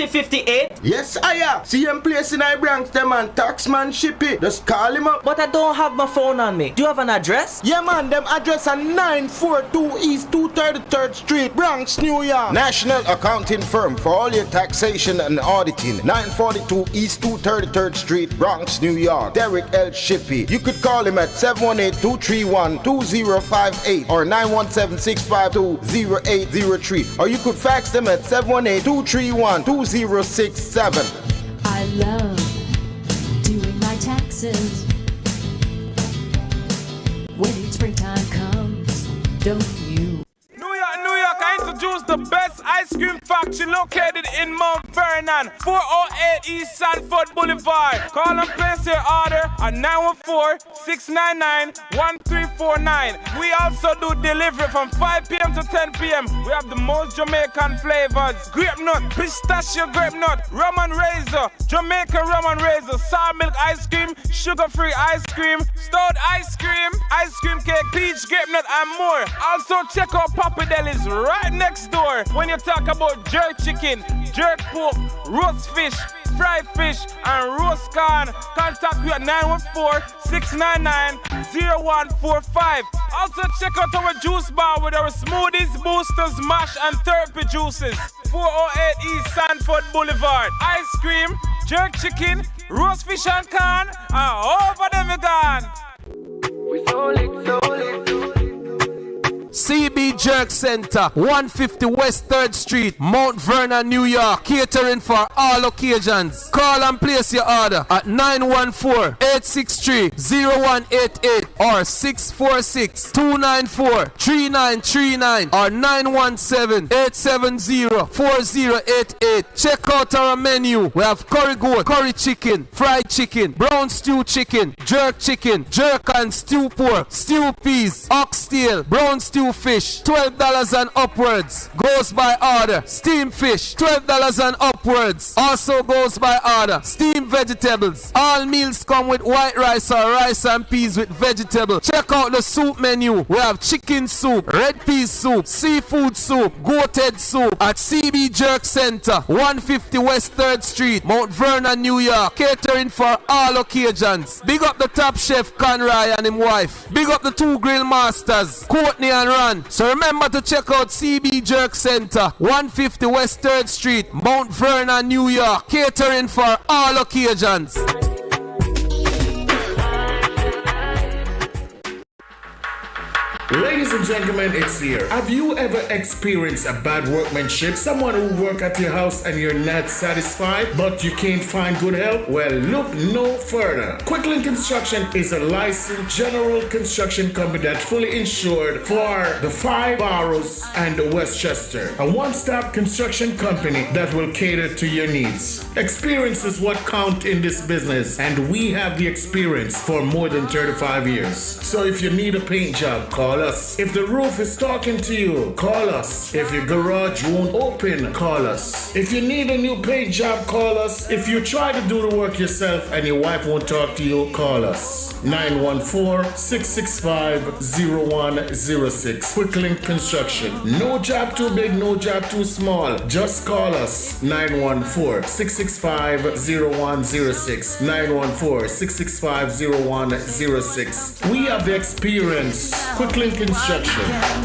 5058? Yes, I see him place in I Bronx, them man. Taxman Shippy. Just call him up. But I don't have my phone on me. Do you have an address? Yeah, man. Them address are 942 East 233rd Street, Bronx, New York. National accounting firm for all your taxation and auditing. 942 East 233rd Street, Bronx, New York. Derek L. Shippy. You could call him at 718-231-2058 or 917-652-0803. Or you could fax them at 718-231-2067. I love doing my taxes. When springtime comes, don't you? New York, I introduce the best ice cream factory located in Mount Vernon, 408 East Sanford Boulevard. Call and place your order at 914-699-1349. We also do delivery from 5 p.m. to 10 p.m. We have the most Jamaican flavors: grape nut, pistachio grape nut, rum and raisin, Jamaican rum and raisin, sour milk ice cream, sugar-free ice cream, stowed ice cream cake, peach grape nut, and more. Also check out Papa Deli's right next door. When you talk about jerk chicken, jerk pork, roast fish, fried fish, and roast corn, contact me at 914-699-0145. Also check out our juice bar with our smoothies, boosters, mash, and therapy juices. 408 East Sanford Boulevard. Ice cream, jerk chicken, roast fish and corn, and over them we gone. We sold it. CB Jerk Center, 150 West 3rd Street, Mount Vernon, New York. Catering for all occasions. Call and place your order at 914-863-0188 or 646-294-3939 or 917-870-4088. Check out our menu. We have curry goat, curry chicken, fried chicken, brown stew chicken, jerk and stew pork, stew peas, oxtail, brown stew fish, $12 and upwards. Goes by order. Steamed fish, $12 and upwards. Also goes by order. Steamed vegetables. All meals come with white rice or rice and peas with vegetable. Check out the soup menu. We have chicken soup, red pea soup, seafood soup, goat head soup at CB Jerk Center, 150 West 3rd Street, Mount Vernon, New York. Catering for all occasions. Big up the top chef Conroy and his wife. Big up the 2 grill masters, Courtney and Ron. So remember to check out CB Jerk Center, 150 West 3rd Street, Mount Vernon, New York. Catering for all occasions. Ladies and gentlemen, it's here. Have you ever experienced a bad workmanship? Someone who work at your house and you're not satisfied, but you can't find good help? Well, look no further. Quicklink Construction is a licensed general construction company that's fully insured for the 5 boroughs and Westchester. A one-stop construction company that will cater to your needs. Experience is what counts in this business, and we have the experience for more than 35 years. So if you need a paint job, call us. If the roof is talking to you, call us. If your garage won't open, call us. If you need a new paint job, call us. If you try to do the work yourself and your wife won't talk to you, call us. 914-665-0106. Quicklink Construction. No job too big, no job too small. Just call us. 914-665-0106. 914-665-0106. We have the experience. Quicklink Construction. And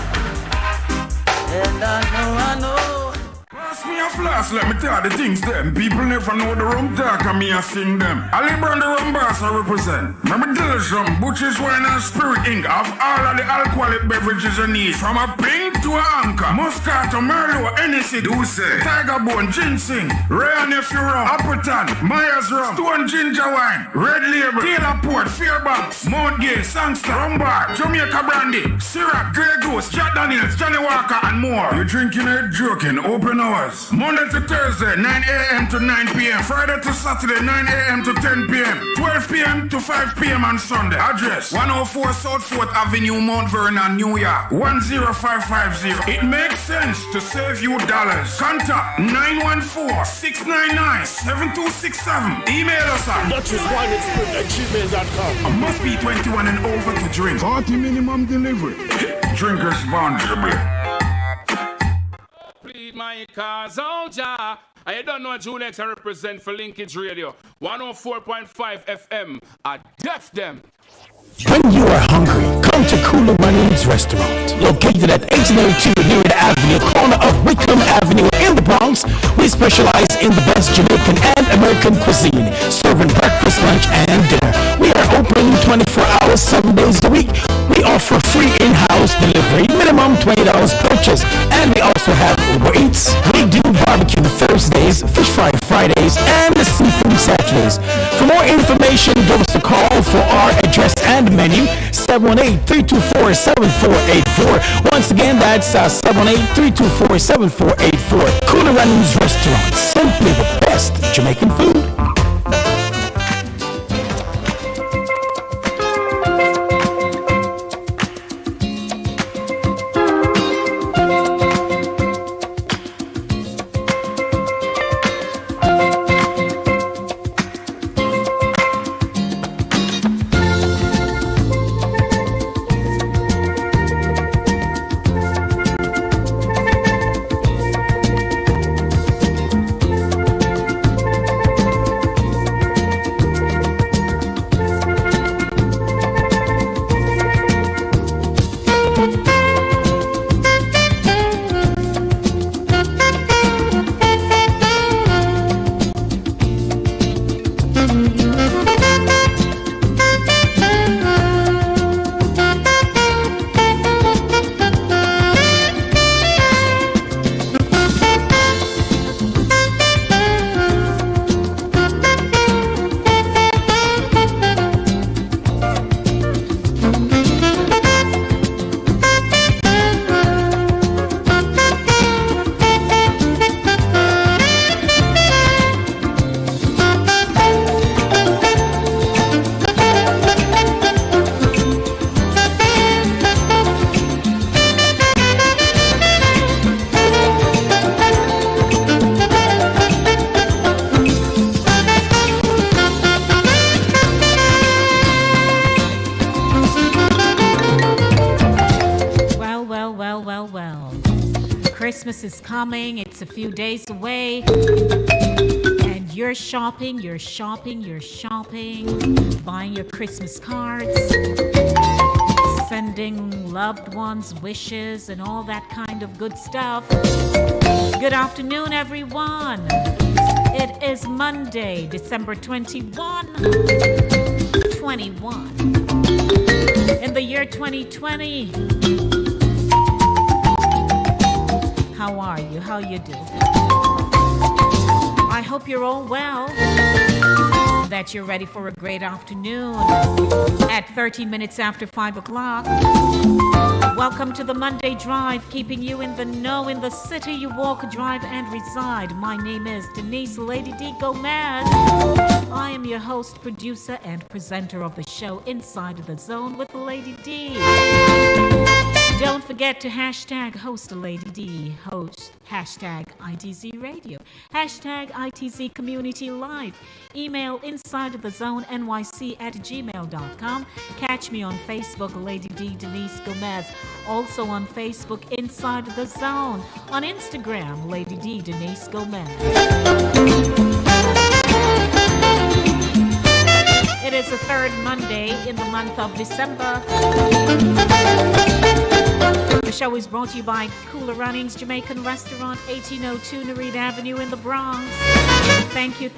I know. Pass me a flash, let me tell the things them. People never know the rum talk and me a sing them. Ali Brand the rum boss I represent. Remember Dilsham, Butcher's Wine and Spirit Inc. Of all of the alcoholic beverages you need. From a pink to a anchor. Moscato, Merlot, Hennessy, Douce, Tiger Bone, Ginseng, Rare Nephew Rum, Appleton, Myers Rum, Stone Ginger Wine, Red Label, Taylor Port, Fairbanks, Mount Gay, Sangster, Rum Bar, Jamaica Brandy, Syrah, Grey Goose, Jack Daniels, Johnny Walker and more. You're drinking or joking, open hours. Monday to Thursday, 9 a.m. to 9 p.m. Friday to Saturday, 9 a.m. to 10 p.m. 12 p.m. to 5 p.m. on Sunday. Address 104 South 4th Avenue, Mount Vernon, New York, 10550. It makes sense to save you dollars. Contact 914-699-7267. Email us at DutchessWineExpert@gmail.com. Must be 21 and over to drink. 40 minimum delivery. Drink responsibly. Plead my my cause, oh Jah. I don't know Juliet I represent for Linkage Radio. 104.5 FM. I deaf them. When you are hungry, come to Cooler Runnings Restaurant. Located at 1802 Newark Avenue, corner of Wickham Avenue in the Bronx, we specialize in the best Jamaican and American cuisine, serving breakfast, lunch, and dinner. We are open 24 hours, 7 days a week. We offer free in-house delivery, minimum $20 purchase, and we also have Uber Eats. We do barbecue Thursdays, fish fry Fridays, and seafood Saturdays. For more information, give us a call for our address and menu, 718-324-7484. Once again, that's 718-324-7484. Cooler Runnings Restaurant, simply the best Jamaican food. Christmas is coming, it's a few days away, and you're shopping, buying your Christmas cards, sending loved ones wishes and all that kind of good stuff. Good afternoon, everyone. It is Monday, December 21, in the year 2020. How are you? How you do? I hope you're all well, that you're ready for a great afternoon at 13 minutes after 5 o'clock. Welcome to the Monday Drive, keeping you in the know in the city you walk, drive, and reside. My name is Denise Lady D. Gomez. I am your host, producer, and presenter of the show Inside the Zone with Lady D. Don't forget to hashtag host Lady D, host hashtag ITZ Radio, hashtag ITZ Community Live, email InsideTheZoneNYC@gmail.com. Catch me on Facebook, Lady D Denise Gomez. Also on Facebook, Inside the Zone. On Instagram, Lady D Denise Gomez. It is the third Monday in the month of December. The show is brought to you by Cooler Runnings Jamaican Restaurant, 1802 Newark Avenue in the Bronx. Thank you.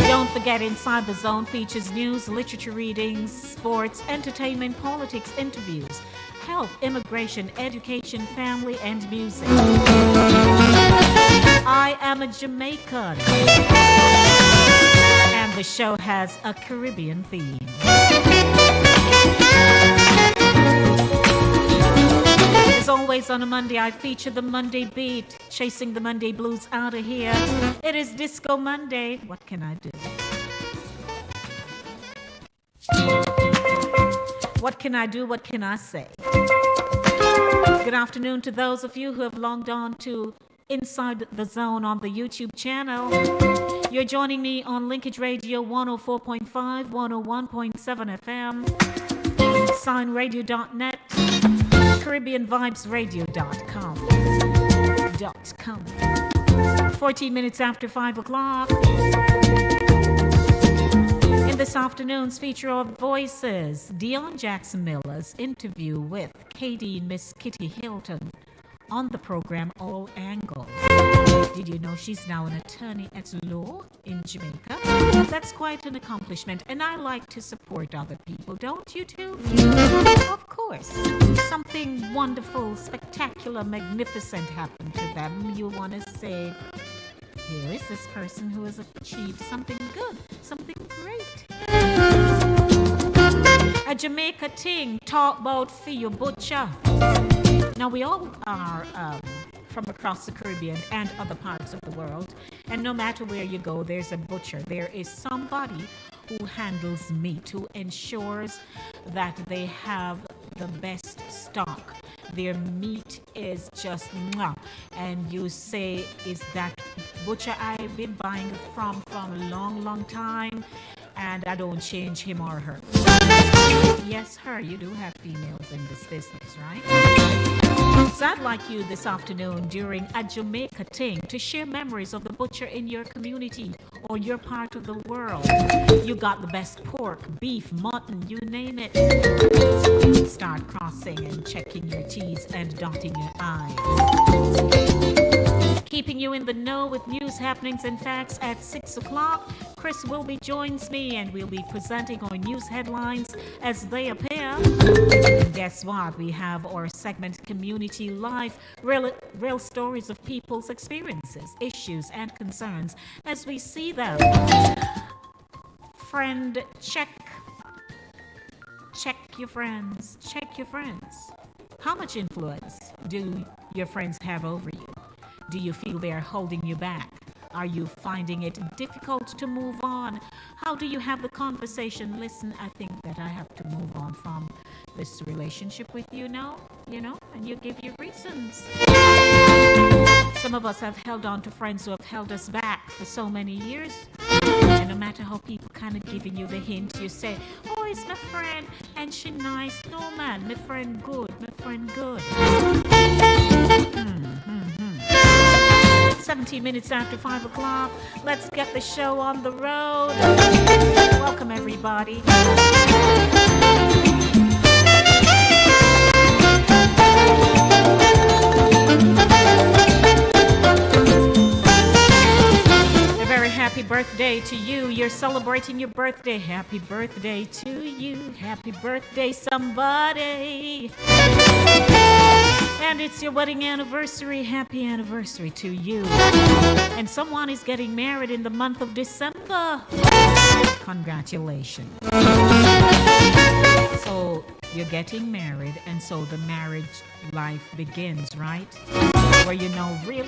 Don't forget, Inside the Zone features news, literature readings, sports, entertainment, politics, interviews, health, immigration, education, family, and music. I am a Jamaican, and the show has a Caribbean theme. As always on a Monday, I feature the Monday beat, chasing the Monday blues out of here. It is Disco Monday. What can I do? What can I do? What can I say? Good afternoon to those of you who have logged on to Inside the Zone on the YouTube channel. You're joining me on Linkage Radio 104.5, 101.7 FM, signradio.net, CaribbeanVibesRadio.com. 14 minutes after 5 o'clock. In this afternoon's feature of Voices, Dion Jackson Miller's interview with Katie Miss Kitty Hilton on the program All Angles. Did you know she's now an attorney at law in Jamaica? That's quite an accomplishment, and I like to support other people, don't you too? Of course. Something wonderful, spectacular, magnificent happened to them. You want to say, here is this person who has achieved something good, something great. A Jamaica ting talk about for your butcher. Now, we all are from across the Caribbean and other parts of the world, and no matter where you go, there's a butcher. There is somebody who handles meat, who ensures that they have the best stock. Their meat is just mwah. And you say, is that butcher I've been buying from a long, long time, and I don't change him or her. Yes, her, you do have females in this business, right? So I'd like you this afternoon during a Jamaica Ting to share memories of the butcher in your community or your part of the world. You got the best pork, beef, mutton, you name it. Start crossing and checking your T's and dotting your I's. Keeping you in the know with news, happenings, and facts at 6 o'clock. Chris Wilby joins me, and we'll be presenting our news headlines as they appear. And guess what? We have our segment Community Life, real stories of people's experiences, issues, and concerns as we see them. Friend check. Check your friends. Check your friends. How much influence do your friends have over you? Do you feel they are holding you back? Are you finding it difficult to move on? How do you have the conversation? Listen, I think that I have to move on from this relationship with you now, and you give your reasons. Some of us have held on to friends who have held us back for so many years. And no matter how people kind of giving you the hint, you say, oh, it's my friend, and she nice. No, man, my friend good. 17 minutes after 5 o'clock. Let's get the show on the road. Welcome, everybody. A very happy birthday to you. You're celebrating your birthday. Happy birthday to you. Happy birthday, somebody. And it's your wedding anniversary. Happy anniversary to you. And someone is getting married in the month of December. Congratulations. So you're getting married, and so the marriage life begins, right? Where you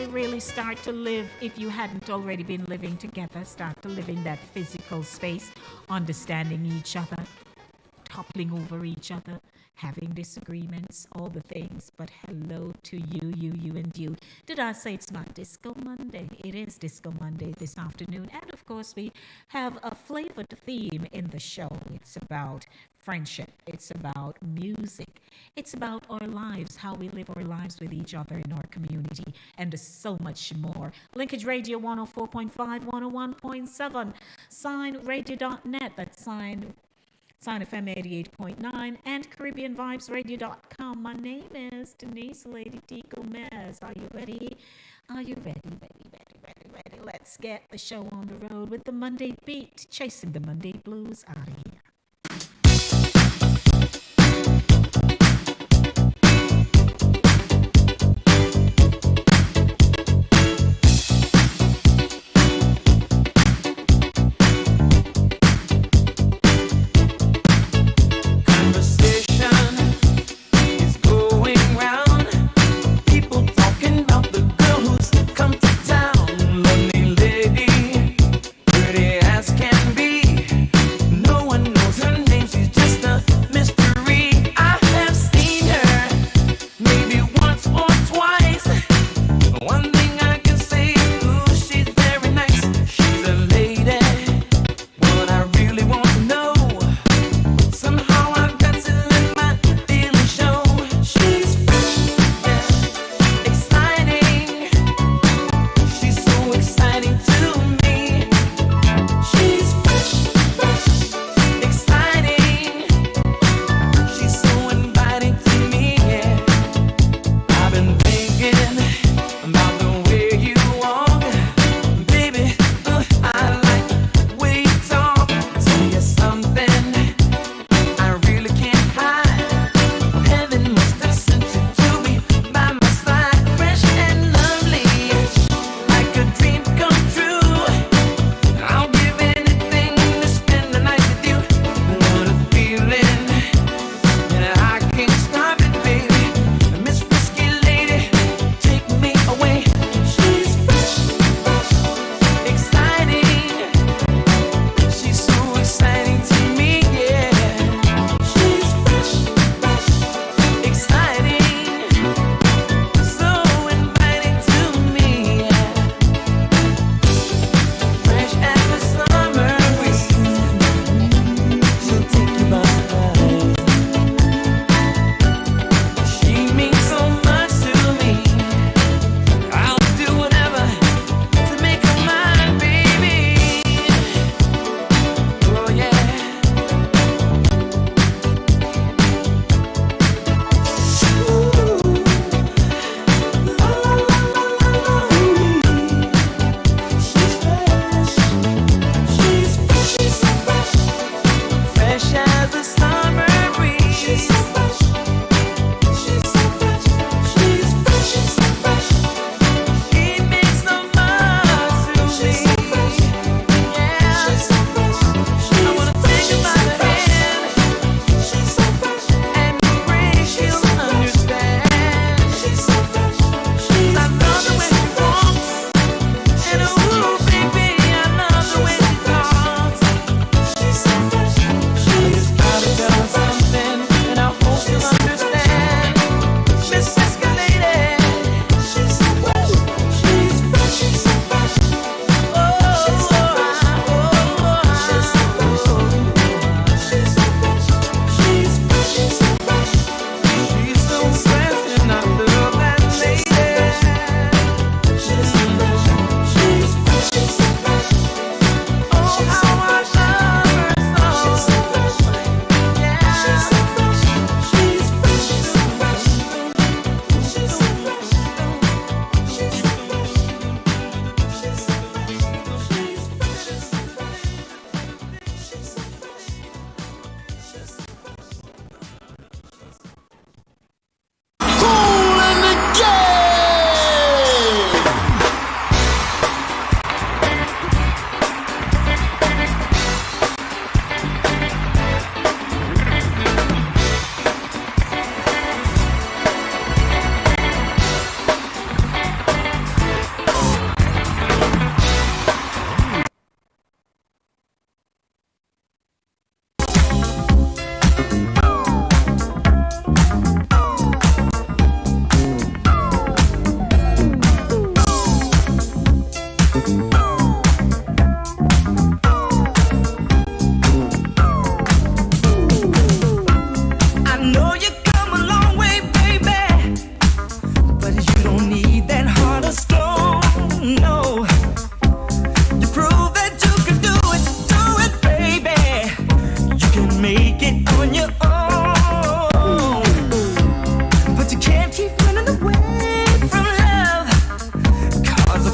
really start to live, if you hadn't already been living together, start to live in that physical space, understanding each other, toppling over each other, having disagreements, all the things. But hello to you and you. Did I say it's not Disco Monday? It is Disco Monday this afternoon. And of course, we have a flavored theme in the show. It's about friendship. It's about music. It's about our lives, how we live our lives with each other in our community, and so much more. Linkage Radio 104.5, 101.7, signradio.net, that's Sign FM 88.9, and CaribbeanVibesRadio.com. My name is Denise Lady D. Gomez. Are you ready? Are you ready? Ready. Let's get the show on the road with the Monday beat, chasing the Monday blues out of here. No one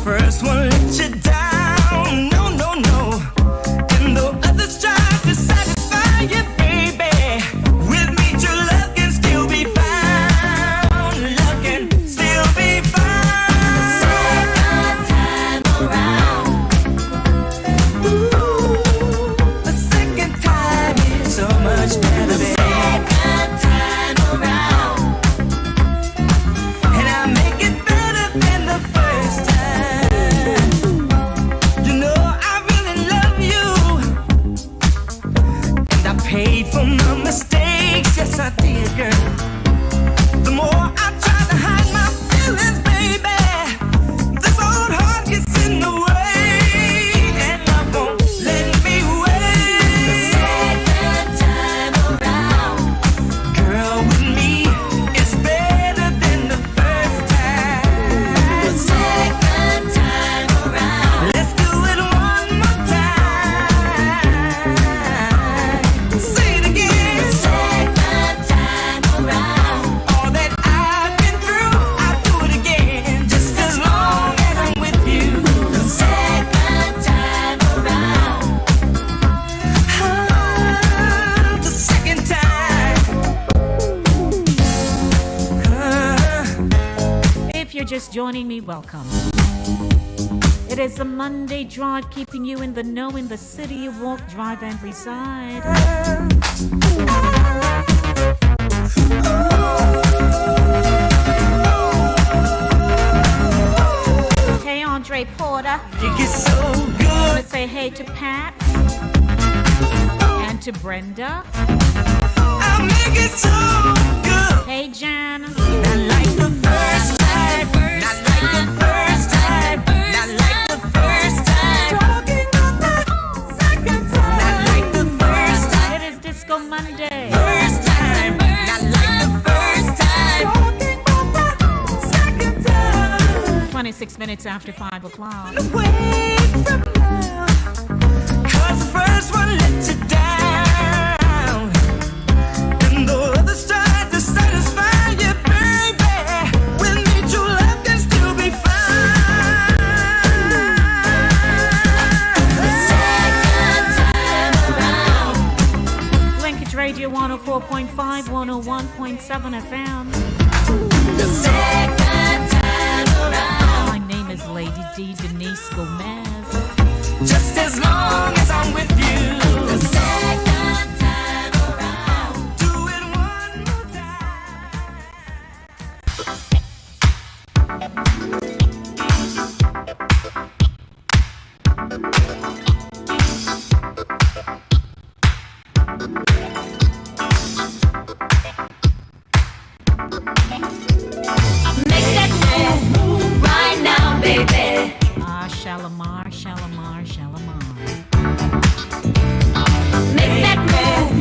first one let you down. No, no, no. And though others try to satisfy you, baby, with me true love can still be found. Love can still be found. The second time around. Ooh, the second time is so much better, baby. Second time around. And I make it better than the first time. You know I really love you. And I paid for my mistakes. Yes, I did, girl. The more I try to hide my feelings, baby, this old heart gets in the way. And love won't let me wait. The second time around, girl, with me is better than the first time. The second time around, let's do it one more time. Say it again. The second time around, all that I've been through, I'll do it again, just as long as I'm with you. The second time around, the second time. If you're just joining me, welcome. It is the Monday Drive, keeping you in the know in the city you walk, drive, and reside. Hey, Andre Porter. You get so I want good. to say hey to Pat and to Brenda. I make it so good. Hey, Jan. Not like the first time. Not like the first time. Not like the first time. Talking about that second time. Not like the first time. It is Disco Monday. First time. Not like the first time. Talking about that second time. 26 minutes after 5 o'clock. Away from now. 'Cause the first one let you down. And the others tried to satisfy you, baby. With me, true love can still be found. The second time around. Linkage Radio 104.5, 101.7 FM. The second time around. My name is Lady D. Denise Gomez. Just as long as I'm with you. The second time around. Do it one more time. Make that move right now, baby. Ah, Shalimar, Shalimar, Shalimar. Make that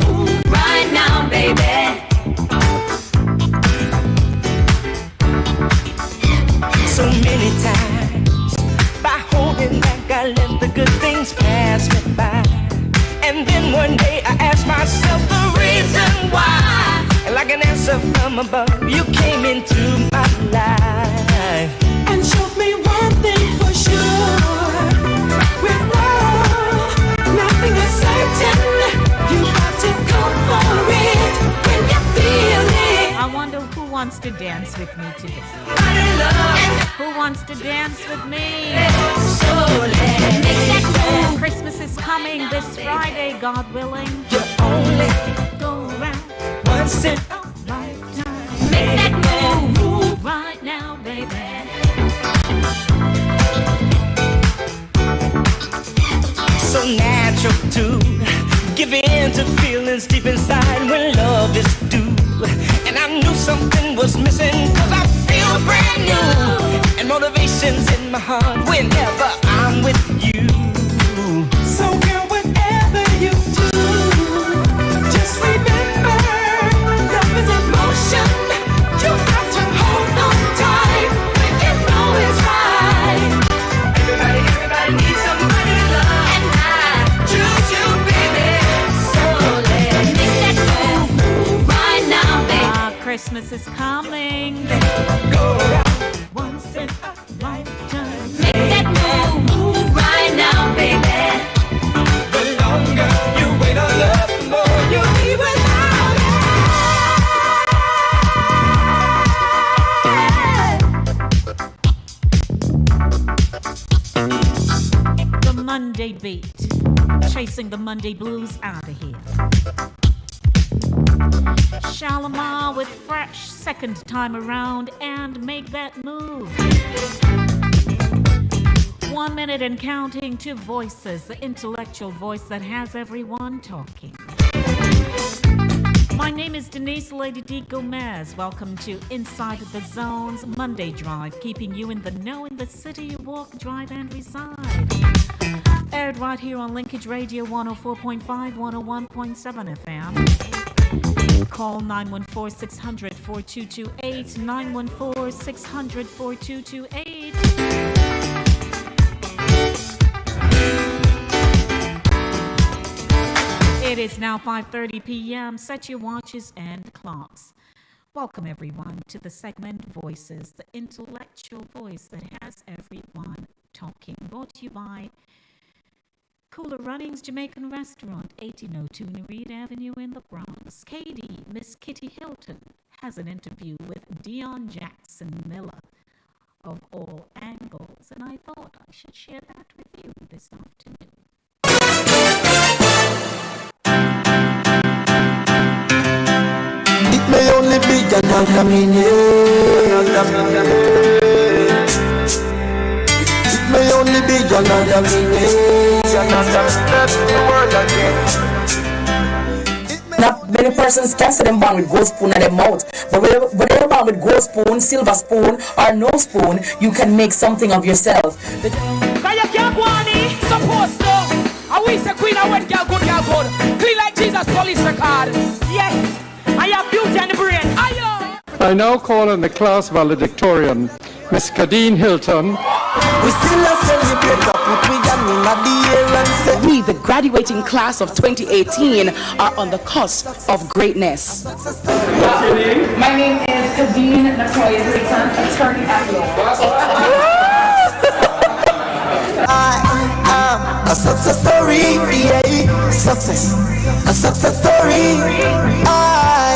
move right now, baby. So many times by holding back, I let the good things pass me by. And then one day I asked myself the reason why. And like an answer from above, you came into my life and showed me one thing for sure. With love, nothing is certain. You got to go for it when you feel it. I wonder who wants to dance with me today. Love. Who wants to dance with me? So let's make that move. Christmas is coming this Friday, God willing. You only Go round once in a lifetime. Make that move. Right now, baby. so natural to give in to feelings deep inside when love is due. And I knew something was missing, 'cause I feel brand new. And motivation's in my heart whenever I'm with you. So girl, whatever you do, just remember, love is emotion. You got to hold on tight when you know it's right. Everybody needs somebody to love, and I choose you, baby. So let's make that move right now, baby. Christmas is coming. Go Once in a lifetime. Make that Monday beat. Chasing the Monday blues out of here. Shalimar with fresh second time around and make that move. 1 minute and counting, two voices, the intellectual voice that has everyone talking. My name is Denise Lady D. Gomez. Welcome to Inside the Zone's Monday Drive, keeping you in the know in the city you walk, drive, and reside. Aired right here on Linkage Radio 104.5, 101.7 FM. Call 914-600-4228, 914-600-4228. It is now 5:30 p.m. Set your watches and clocks. Welcome, everyone, to the segment Voices, the intellectual voice that has everyone talking. Brought to you by Cooler Runnings Jamaican Restaurant, 1802 Nereid Avenue in the Bronx. Katie, Miss Kitty Hilton, has an interview with Dion Jackson Miller of All Angles, and I thought I should share that with you this afternoon. It may only be another minute. It may only be another minute. Not many persons can say them born with gold spoon in their mouth, but whether you're born with gold spoon, silver spoon, or no spoon, you can make something of yourself. Supposed to. I wish the queen I went girl good. Clean like Jesus police record. Yes, I have beauty and the brain. I now call on the class valedictorian, Miss Kadeen Hilton. We still are celebrate up with we and in the air and say we, the graduating class of 2018, are on the cusp of greatness. What's your name? My name is Kadeen Natoya Hilton, attorney at law. I am a success story, yeah, success, a success story. I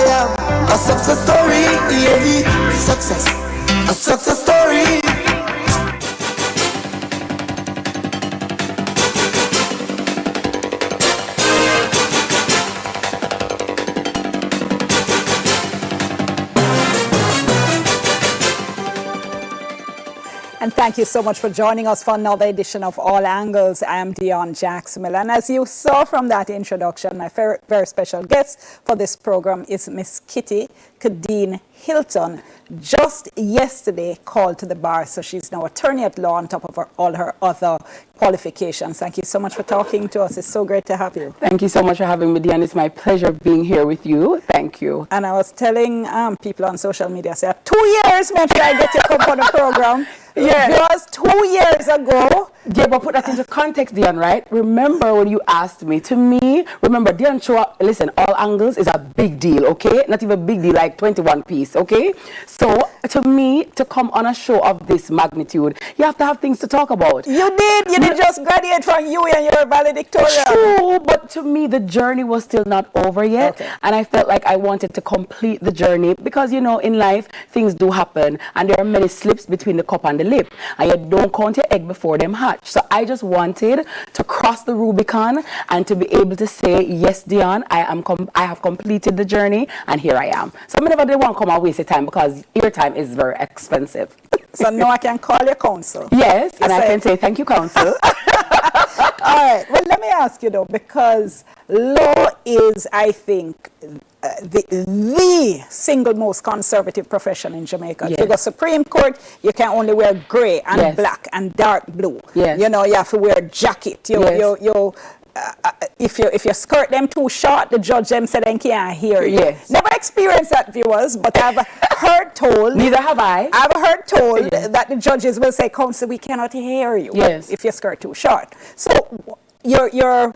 am a success story, yeah, success, a success story. And thank you so much for joining us for another edition of All Angles. I am Dion Jackson Miller. And as you saw from that introduction, my very, very special guest for this program is Miss Kitty Kadeen Hilton. Just yesterday called to the bar, so she's now attorney at law on top of all her other qualifications. Thank you so much for talking to us. It's so great to have you. Thank you so much for having me, Dion. It's my pleasure being here with you. Thank you. And I was telling people on social media, I said, 2 years, man, should I get you come on the program? Yeah. It was 2 years ago. Yeah, but put that into context, Dion, right? Remember when you asked me, to me, remember, Dion Show, listen, All Angles is a big deal, okay? Not even a big deal, like 21 piece, okay? So, to me, to come on a show of this magnitude, you have to have things to talk about. You did just graduate from UWI and you're valedictorian. True, but to me, the journey was still not over yet. Okay. And I felt like I wanted to complete the journey because, you know, in life, things do happen. And there are many slips between the cup and the lip. And you don't count your egg before them hatch. So I just wanted to cross the Rubicon and to be able to say, yes, Dion, I have completed the journey and here I am. So I never did want to come and waste your time because your time is very expensive. So now I can call you counsel. Yes, and I can say thank you, counsel. All right. Well, let me ask you though, because law is, I think, the single most conservative profession in Jamaica. Yes. If you go Supreme Court, you can only wear grey and yes. black and dark blue. Yes. You know, you have to wear a jacket. If you skirt them too short, the judge them said they can't hear you. Yes. Never experienced that, viewers, but I've heard told. Neither have I. I've heard told that the judges will say, counsel, we cannot hear you if you skirt too short. So your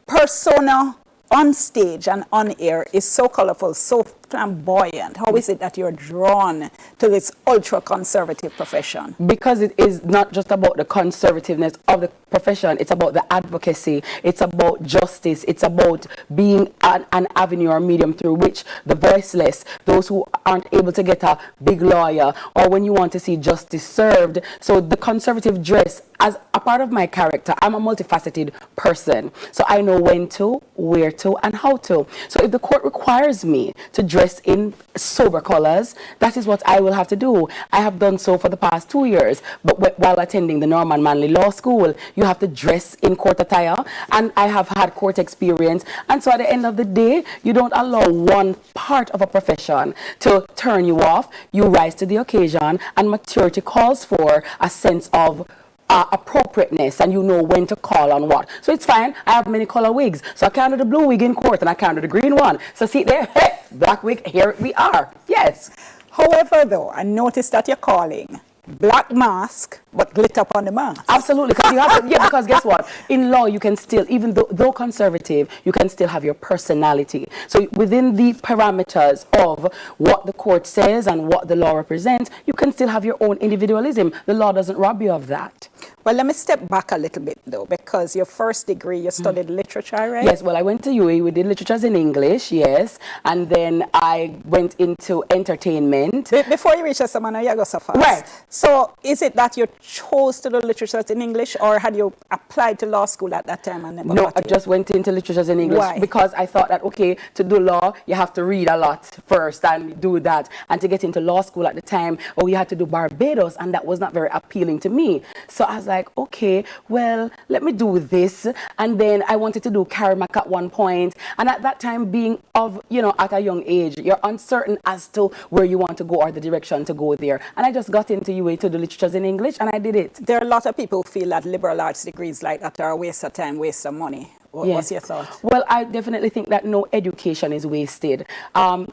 persona on stage and on air is so colorful, so flamboyant? How is it that you're drawn to this ultra-conservative profession? Because it is not just about the conservativeness of the profession, it's about the advocacy, it's about justice, it's about being an avenue or medium through which the voiceless, those who aren't able to get a big lawyer, or when you want to see justice served. So the conservative dress, as a part of my character, I'm a multifaceted person. So I know when to, where to, and how to. So if the court requires me to dress in sober colors, that is what I will have to do. I have done so for the past 2 years, but while attending the Norman Manley Law School, you have to dress in court attire, and I have had court experience. And so at the end of the day, you don't allow one part of a profession to turn you off. You rise to the occasion, and maturity calls for a sense of appropriateness, and you know when to call on what. So it's fine. I have many color wigs, so I can't do the blue wig in court, and I can't do the green one. So see there, hey, black wig, here we are. Yes. However, though, I noticed that you're calling black mask, but glitter up on the mask. Absolutely, because you have to, yeah, because guess what? In law, you can still, even though conservative, you can still have your personality. So within the parameters of what the court says and what the law represents, you can still have your own individualism. The law doesn't rob you of that. Well, let me step back a little bit, though, because your first degree, you studied literature, right? Yes, well, I went to UAE, we did literatures in English, yes, and then I went into entertainment. Before you reach us, Samana, you go so fast. Right. So is it that you chose to do literatures in English, or had you applied to law school at that time and never No, got I in? just went into literatures in English. Why? Because I thought that, okay, to do law, you have to read a lot first and do that. And to get into law school at the time, you had to do Barbados, and that was not very appealing to me. So I was like, okay, well, let me do this. And then I wanted to do Karamak at one point. And at that time, being of, at a young age, you're uncertain as to where you want to go or the direction to go there. And I just got into UAE to do literatures in English, and I did it. There are a lot of people who feel that liberal arts degrees like that are a waste of time, waste of money. What's your thought? Well, I definitely think that no education is wasted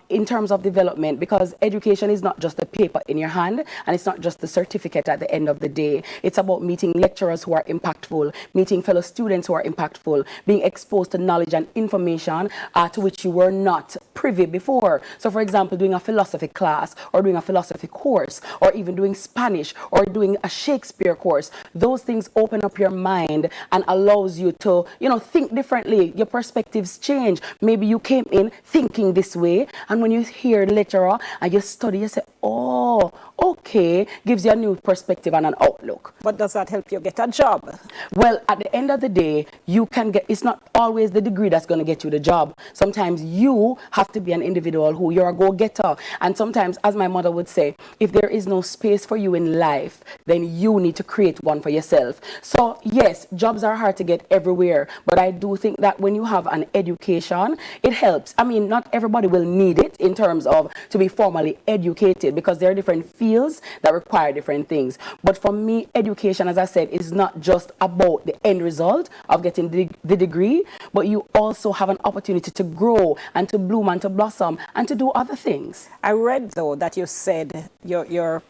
in terms of development, because education is not just a paper in your hand, and it's not just the certificate at the end of the day. It's about meeting lecturers who are impactful, meeting fellow students who are impactful, being exposed to knowledge and information to which you were not privy before. So, for example, doing a philosophy class or doing a philosophy course, or even doing Spanish or doing a Shakespeare course, those things open up your mind and allows you to, think differently. Your perspectives change. Maybe you came in thinking this way, and when you hear the lecturer and you study, you say, oh, okay, gives you a new perspective and an outlook. But does that help you get a job? Well, at the end of the day, you can get, it's not always the degree that's going to get you the job. Sometimes you have to be an individual who you're a go-getter. And sometimes, as my mother would say, if there is no space for you in life, then you need to create one for yourself. So yes, jobs are hard to get everywhere, but I do think that when you have an education, it helps. I mean, not everybody will need it in terms of to be formally educated, because there are different fields that require different things. But for me, education, as I said, is not just about the end result of getting the degree, but you also have an opportunity to grow and to bloom and to blossom and to do other things. I read, though, that you said your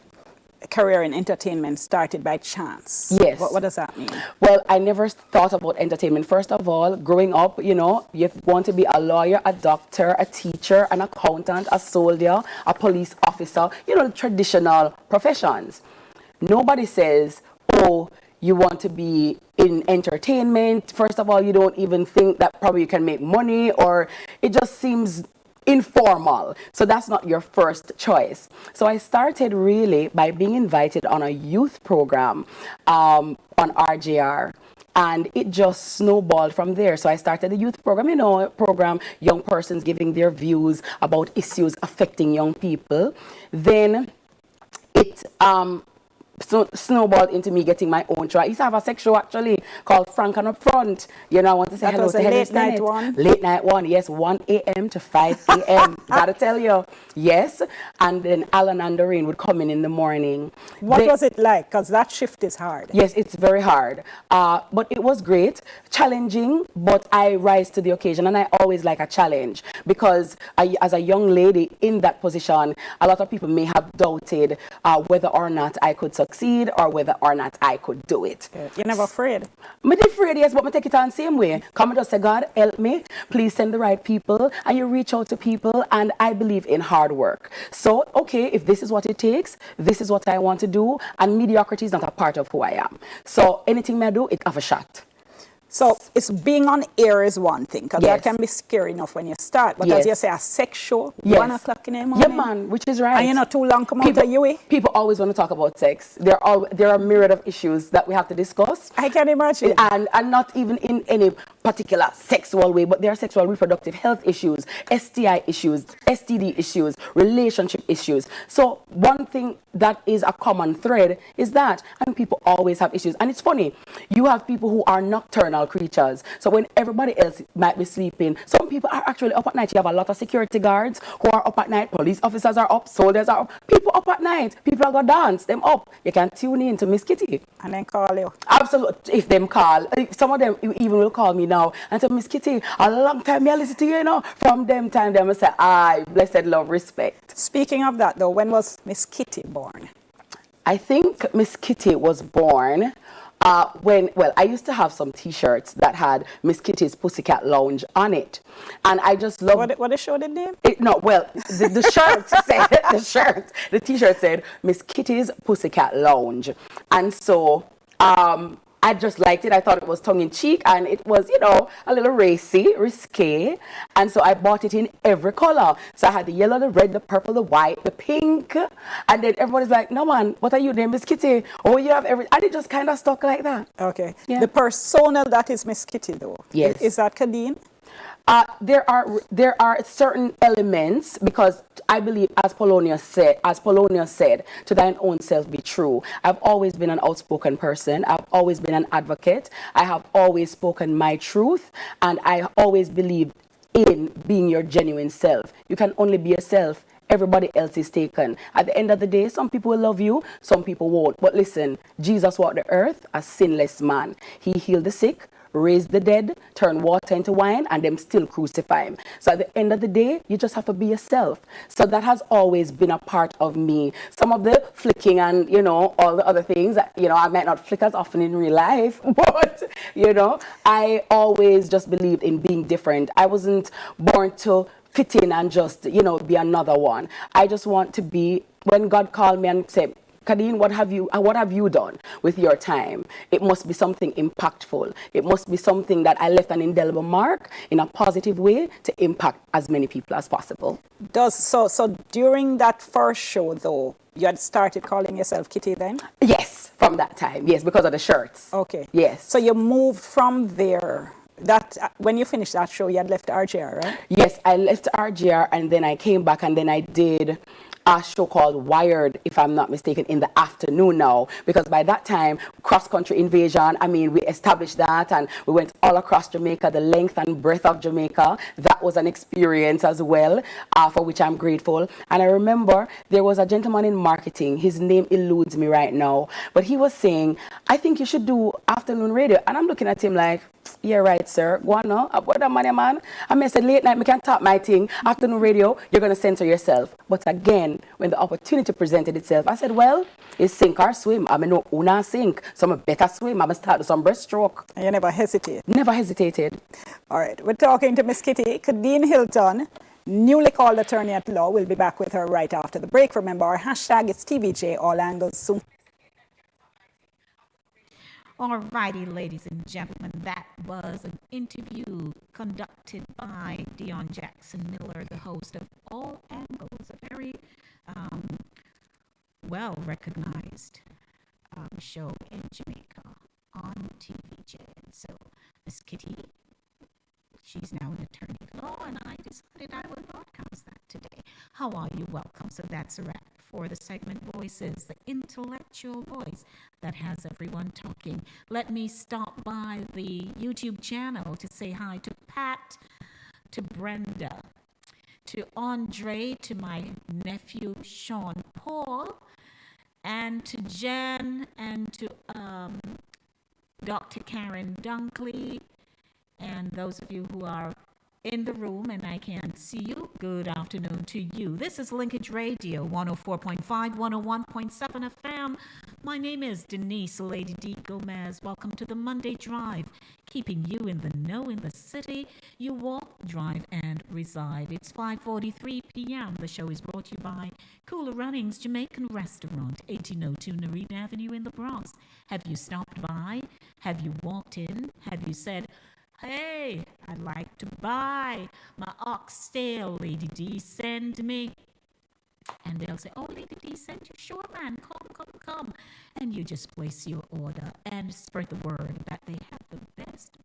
career in entertainment started by chance. Yes. What does that mean? Well, I never thought about entertainment. First of all, growing up, you want to be a lawyer, a doctor, a teacher, an accountant, a soldier, a police officer, traditional professions. Nobody says, oh, you want to be in entertainment. First of all, you don't even think that probably you can make money, or it just seems informal. So that's not your first choice. So I started really by being invited on a youth program on RJR. And it just snowballed from there. So I started the youth program, young persons giving their views about issues affecting young people. Then it snowballed into me getting my own show. I used to have a sex show actually called Frank and Up Front. I want to say hello to Henry Stennett. Late night one, yes, 1 a.m. to 5 a.m. Gotta tell you, yes. And then Alan and Doreen would come in the morning. What was it like? Because that shift is hard. Yes, it's very hard. But it was great, challenging, but I rise to the occasion, and I always like a challenge, because as a young lady in that position, a lot of people may have doubted whether or not I could succeed. succeed or whether or not I could do it. You're never afraid? I'm afraid, yes, but I take it on the same way. Come and just say, God, help me. Please send the right people. And you reach out to people, and I believe in hard work. So, okay, if this is what it takes, this is what I want to do, and mediocrity is not a part of who I am. So anything I do, it have a shot. So it's being on air is one thing, because that can be scary enough when you start. But as you say, a sex show, 1 o'clock in the morning. Yeah, man, which is right. And you're not too long come out of you. People always want to talk about sex. There are a myriad of issues that we have to discuss. I can imagine. And not even in any particular sexual way, but there are sexual reproductive health issues, STI issues, STD issues, relationship issues. So one thing that is a common thread is that, and people always have issues. And it's funny, you have people who are nocturnal creatures. So when everybody else might be sleeping, some people are actually up at night. You have a lot of security guards who are up at night, police officers are up, soldiers are up, people up at night, people are going to dance them up. You can tune in to Miss Kitty. And then call you. Absolutely. If them call, some of them even will call me now and say, Miss Kitty, a long time I listen to you, From them time, them say, aye, blessed love, respect. Speaking of that though, when was Miss Kitty born? I think Miss Kitty was born I used to have some T-shirts that had Miss Kitty's Pussycat Lounge on it, and I just love. What the show did name? The shirt said the T-shirt said Miss Kitty's Pussycat Lounge, and so I just liked it. I thought it was tongue-in-cheek, and it was, a little racy, risque. And so I bought it in every color. So I had the yellow, the red, the purple, the white, the pink. And then everybody's like, no, man, what are you doing, Miss Kitty? Oh, you have everything. And it just kind of stuck like that. Okay. Yeah. The persona that is Miss Kitty, though. Yes. Is that Kadeen? There are certain elements, because I believe, as Polonius said, to thine own self be true. I've always been an outspoken person. I've always been an advocate. I have always spoken my truth, and I always believed in being your genuine self. You can only be yourself. Everybody else is taken. At the end of the day, some people will love you, some people won't. But listen, Jesus walked the earth a sinless man. He healed the sick, raised the dead, turned water into wine, and them still crucify him. So at the end of the day, you just have to be yourself. So that has always been a part of me. Some of the flicking and, all the other things, I might not flick as often in real life, but, I always just believed in being different. I wasn't born to fit in and just, be another one. I just want to be, when God called me and said, Kadeen, what have you done with your time? It must be something impactful. It must be something that I left an indelible mark in a positive way to impact as many people as possible. So during that first show, though, you had started calling yourself Kitty then? Yes, from that time. Yes, because of the shirts. Okay. Yes. So you moved from there. When you finished that show, you had left RGR, right? Yes, I left RGR, and then I came back, and then I did a show called Wired, if I'm not mistaken, in the afternoon now, because by that time, cross-country invasion, we established that, and we went all across Jamaica, the length and breadth of Jamaica. That was an experience as well, for which I'm grateful. And I remember there was a gentleman in marketing, his name eludes me right now, but he was saying, I think you should do afternoon radio. And I'm looking at him like, yeah, right, sir. Go on now. About that money, man. I said, late night, I can't talk my thing. Afternoon radio, you're going to censor yourself. But again, when the opportunity presented itself, I said, well, it's sink or swim. I know una sink. So I'm better swim. I'm start with some breaststroke. And you never hesitated? Never hesitated. All right. We're talking to Miss Kitty. Kadeen Hilton, newly called attorney at law. We'll be back with her right after the break. Remember, our hashtag is TVJ, all angles soon. All righty, ladies and gentlemen, that was an interview conducted by Dion Jackson Miller, the host of All Angles, a very well-recognized show in Jamaica on TVJ. And so Miss Kitty, she's now an attorney at law, and I decided I would broadcast that today. How are you? Welcome. So that's a wrap for the segment Voices, the intellectual voice that has everyone talking. Let me stop by the YouTube channel to say hi to Pat, to Brenda, to Andre, to my nephew Sean Paul, and to Jen, and to Dr. Karen Dunkley, and those of you who are in the room and I can't see you, good afternoon to you. This is Linkage Radio, 104.5, 101.7 FM. My name is Denise Lady D. Gomez. Welcome to the Monday Drive, keeping you in the know in the city. You walk, drive, and reside. It's 5:43 p.m. The show is brought to you by Cooler Runnings Jamaican Restaurant, 1802 Narita Avenue in the Bronx. Have you stopped by? Have you walked in? Have you said, hey, I'd like to buy my oxtail, Lady D, send me. And they'll say, oh, Lady D sent you, sure, man, come. And you just place your order and spread the word that they have the best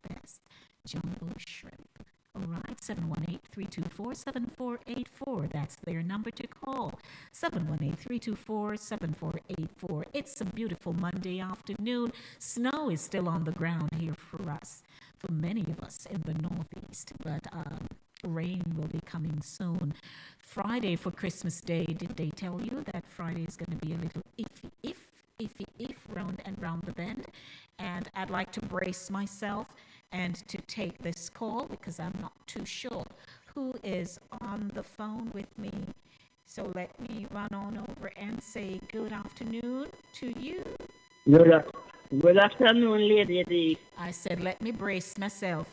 jumbo shrimp. All right, 718-324-7484. That's their number to call, 718-324-7484. It's a beautiful Monday afternoon. Snow is still on the ground here for us, for many of us in the Northeast, but rain will be coming soon. Friday for Christmas Day, did they tell you that Friday is going to be a little iffy, round and round the bend? And I'd like to brace myself and to take this call because I'm not too sure who is on the phone with me. So let me run on over and say good afternoon to you. Good afternoon, Lady D. I said let me brace myself.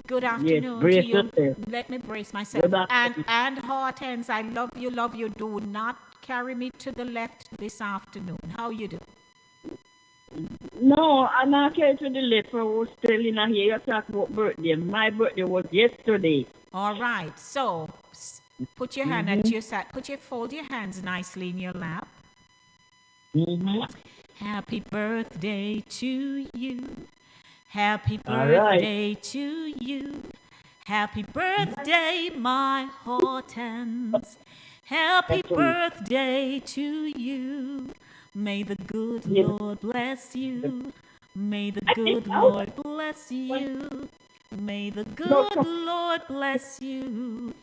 Good afternoon brace to you. yourself. Let me brace myself. And Hortense, I love you. Do not carry me to the left this afternoon. How you do? No, I'm not carried to the left. I was telling her here, you talk about birthday. My birthday was yesterday. All right. So put your hand at your side. Fold your hands nicely in your lap. Happy birthday to you. Happy birthday to you. Happy birthday, my Hortense. Happy birthday to you. May the good Lord bless you. May the good Lord bless you. May the good Lord bless you.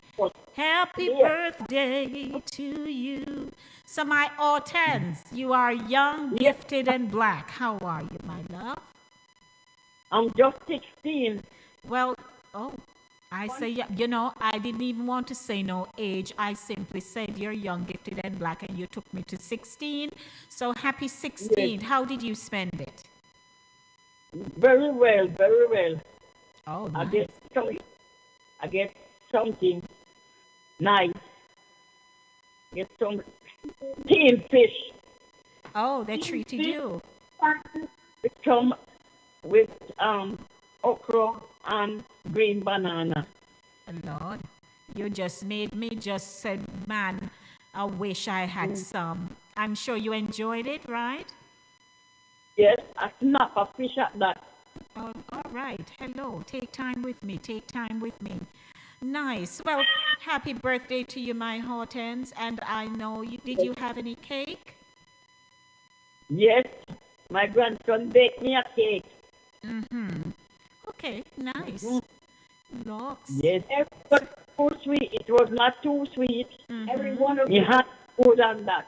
Happy birthday to you. So my Hortense, you are young, gifted, and black. How are you, my love? I'm just 16. Well, I say, I didn't even want to say no age. I simply said you're young, gifted, and black, and you took me to 16. So happy 16. Yes. How did you spend it? Very well, very well. Oh, nice. I get something nice. Get some team fish. Oh, they treated you. Some with okra and green banana. Lord, you just made me just said, man, I wish I had some. I'm sure you enjoyed it, right? Yes, I snap a fish at that. Oh, all right. Hello. Take time with me. Nice. Well, happy birthday to you, my Hortense. And I know did you have any cake? Yes, my grandson baked me a cake. Okay, nice. Lots. Yes, it was too sweet. It was not too sweet. Everyone of you had food on that.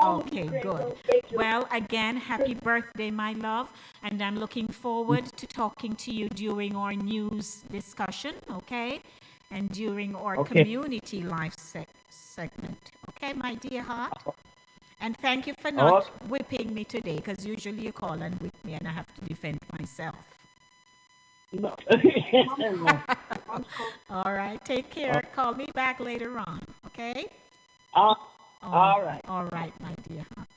Okay, good. Well, again, happy birthday, my love. And I'm looking forward to talking to you during our news discussion, okay? And during our community life segment. Okay, my dear heart? And thank you for not whipping me today, because usually you call and whip me and I have to defend myself. No. All right, take care. Call me back later on, okay? All right. All right, my dear heart.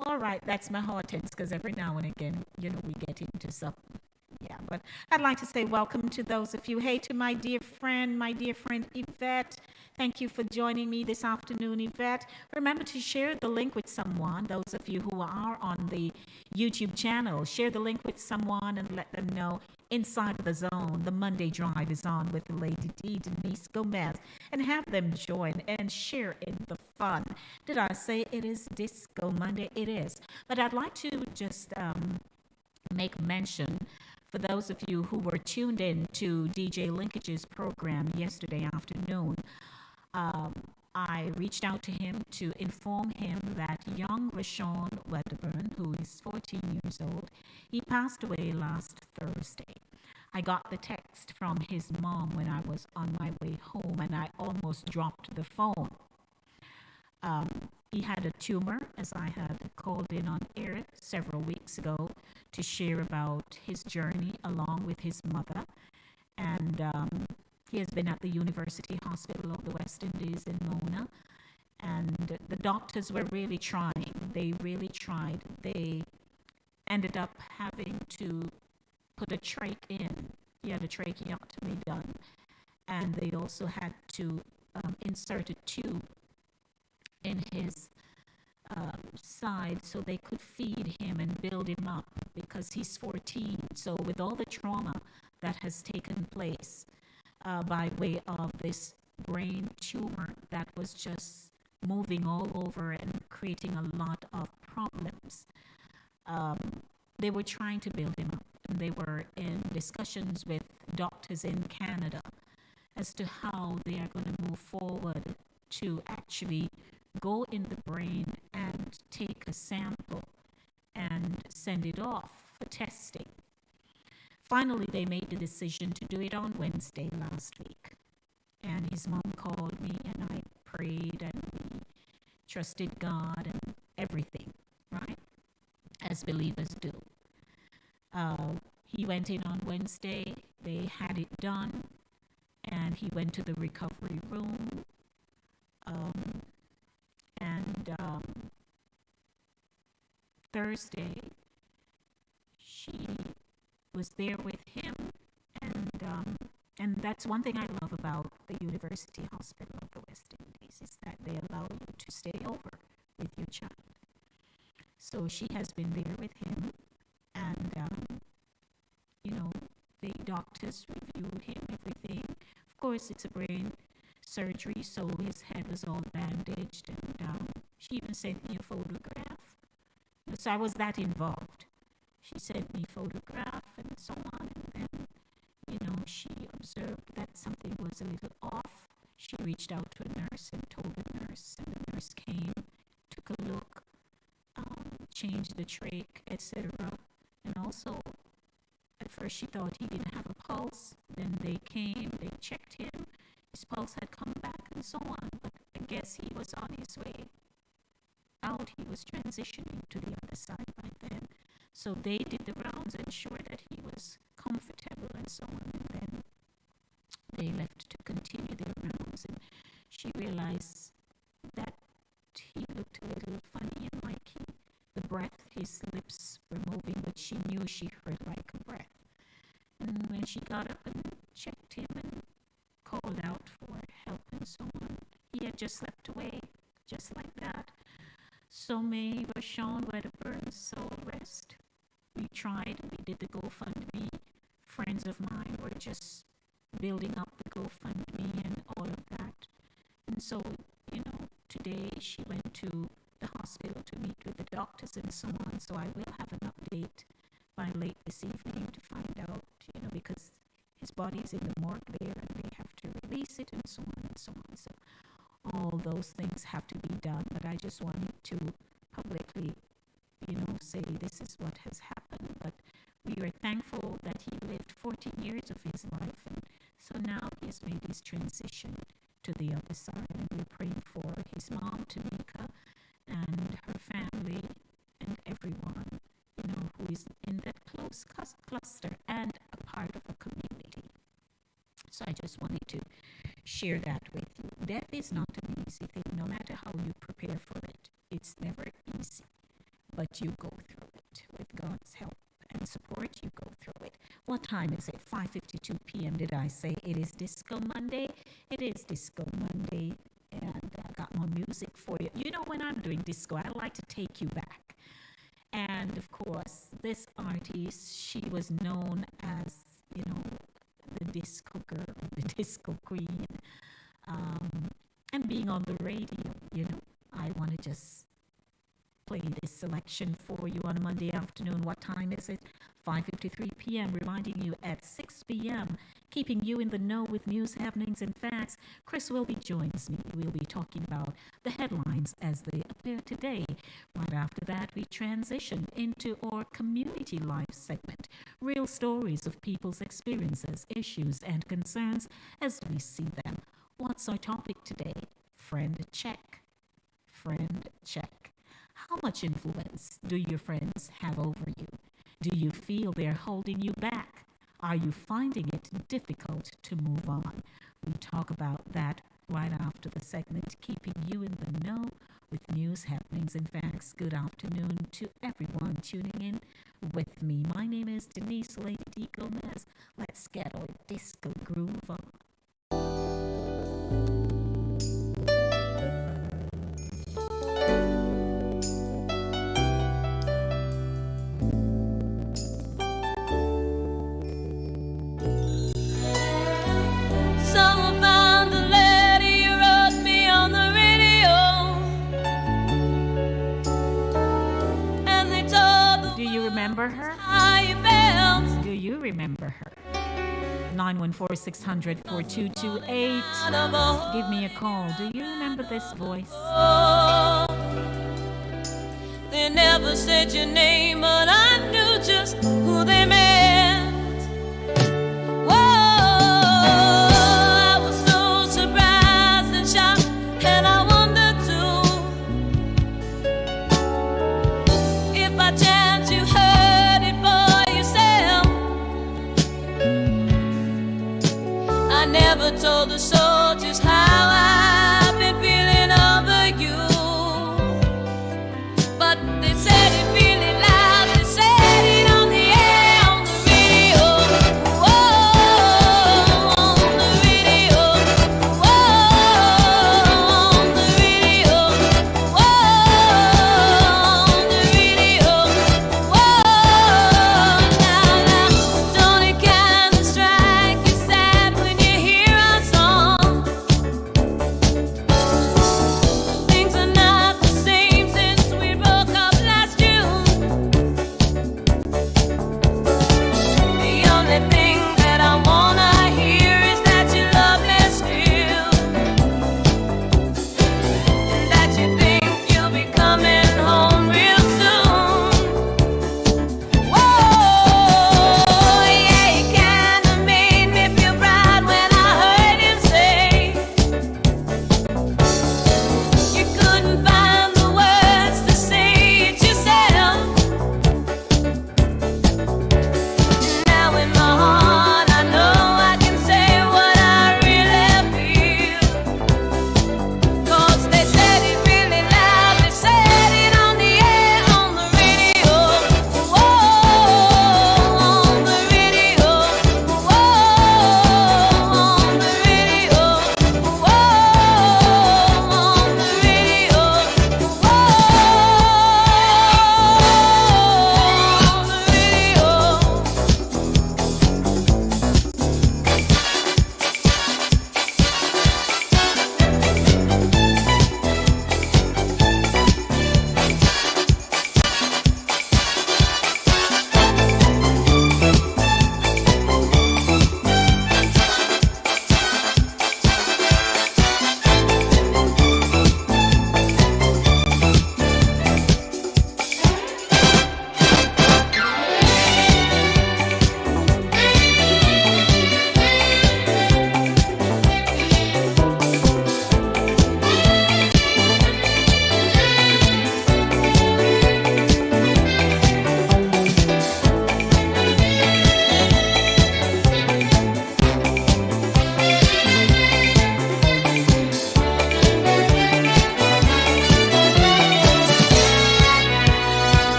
All right, that's my Hortense, because every now and again, we get into something. Yeah, but I'd like to say welcome to those of you. Hey, to my dear friend Yvette. Thank you for joining me this afternoon, Yvette. Remember to share the link with someone. Those of you who are on the YouTube channel, share the link with someone and let them know Inside the Zone, the Monday Drive is on with Lady D, Denise Gomez, and have them join and share in the fun. Did I say it is Disco Monday? It is. But I'd like to just make mention for those of you who were tuned in to DJ Linkage's program yesterday afternoon. I reached out to him to inform him that young Rashawn Wedderburn, who is 14 years old, he passed away last Thursday. I got the text from his mom when I was on my way home, and I almost dropped the phone. He had a tumor, as I had called in on air several weeks ago to share about his journey along with his mother. And he has been at the University Hospital of the West Indies in Mona. And the doctors were really trying. They really tried. They ended up having to put a trach in. He had a tracheotomy done. And they also had to insert a tube in his side so they could feed him and build him up, because he's 14. So with all the trauma that has taken place by way of this brain tumor that was just moving all over and creating a lot of problems, they were trying to build him up. And they were in discussions with doctors in Canada as to how they are going to move forward to actually go in the brain and take a sample and send it off for testing. Finally, they made the decision to do it on Wednesday last week. And his mom called me, and I prayed, and we trusted God and everything, right? As believers do. He went in on Wednesday. They had it done, and he went to the recovery room. Thursday, she was there with him, and that's one thing I love about the University Hospital of the West Indies, is that they allow you to stay over with your child. So she has been there with him, and the doctors reviewed him, everything. Of course, it's a brain surgery, so his head was all bandaged, and she even sent me a photograph. So I was that involved. She sent me a photograph and so on, and then, she observed that something was a little off. She reached out to a nurse and told the nurse, and the nurse came, took a look, changed the trach, etc. And also, at first she thought he didn't have a pulse. Then they came, they checked him. His pulse had come back and so on. But I guess he was on his way out. He was transitioning to the other side by then. So they did the rounds, ensured that he was comfortable and so on. And then they left to continue their rounds. And she realized that he looked a little funny, and like the breath, his lips were moving, but she knew she heard like a breath. And when she got up and checked him and called out for help and so on, he had just slept away, just like that. So may Vashon Wedderburn's soul rest. We tried, we did the GoFundMe. Friends of mine were just building up the GoFundMe and all of that. And so, today she went to the hospital to meet with the doctors and so on. So I will have an update by late this evening to find out, because his body is in the morgue there and they have to release it and so on and so on. So all those things have to be done. But I just wanted to publicly, say this is what has happened. But we are thankful that he lived 14 years of his life. And so now he has made his transition to the other side. And we're praying for his mom, Tamika, and her family and everyone, who is in that close cluster and a part of a community. So I just wanted to share that with you. Death is not an easy thing, no matter how you prepare for it. It's never easy, but you go through it with God's help and support. You go through it. What time is it? 5:52 p.m. Did I say it is Disco Monday? It is Disco Monday, and I got more music for you. When I'm doing disco, I like to take you back. And of course, this artist, she was known as, the disco girl, the disco queen. And being on the radio, I want to just play this selection for you on a Monday afternoon. What time is it? 5:53 p.m. Reminding you at 6 p.m. Keeping you in the know with news, happenings, and facts. Chris Wilby joins me. We'll be talking about the headlines as they appear today. Right after that, we transition into our community life segment. Real stories of people's experiences, issues, and concerns as we see them. What's our topic today? Friend check. Friend check. How much influence do your friends have over you? Do you feel they're holding you back? Are you finding it difficult to move on? We'll talk about that right after the segment, keeping you in the know with news, happenings, and facts. Good afternoon to everyone tuning in with me. My name is Denise Lady D. Gomez. Let's get our disco groove on. Remember her? Do you remember her? 914-600-4228. Give me a call. Do you remember this voice? They never said your name, but I knew just who they meant. Whoa, I was so surprised and shocked, and I wondered too if by chance you heard it for yourself. I never told the soldiers how I've been feeling over you, but they said it really loud. They said it on the air, on the radio. Whoa, on the radio. Whoa, on the radio. Whoa, on the radio. Whoa, now, don't it kind of strike you sad when you hear our song? Things are not the same since we broke up last June. The only thing that I wanna hear is that you love me still, and that you think you'll be coming home real soon. Whoa, yeah, you kinda made me feel proud when I heard him say you couldn't find the words to say it yourself. Now in my heart I know I can say what I really feel, 'cause they said it really loud. They said it on the air, on the radio. Whoa, on the radio. Whoa, on the radio. Whoa, on the radio.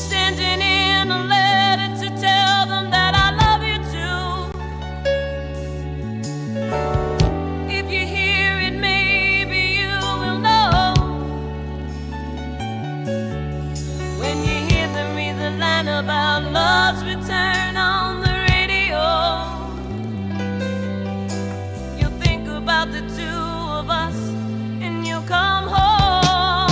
Sending in a letter to tell them that I love you too. If you hear it, maybe you will know. When you hear them read the line about love's return on the radio, you'll think about the two of us and you'll come home.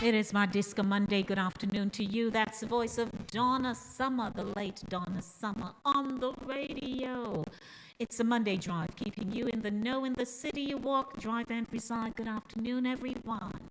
It is my Disco Monday. Good afternoon to you. That's the voice of Donna Summer, the late Donna Summer, on the radio. It's a Monday drive, keeping you in the know in the city you walk, drive, and reside. Good afternoon, everyone.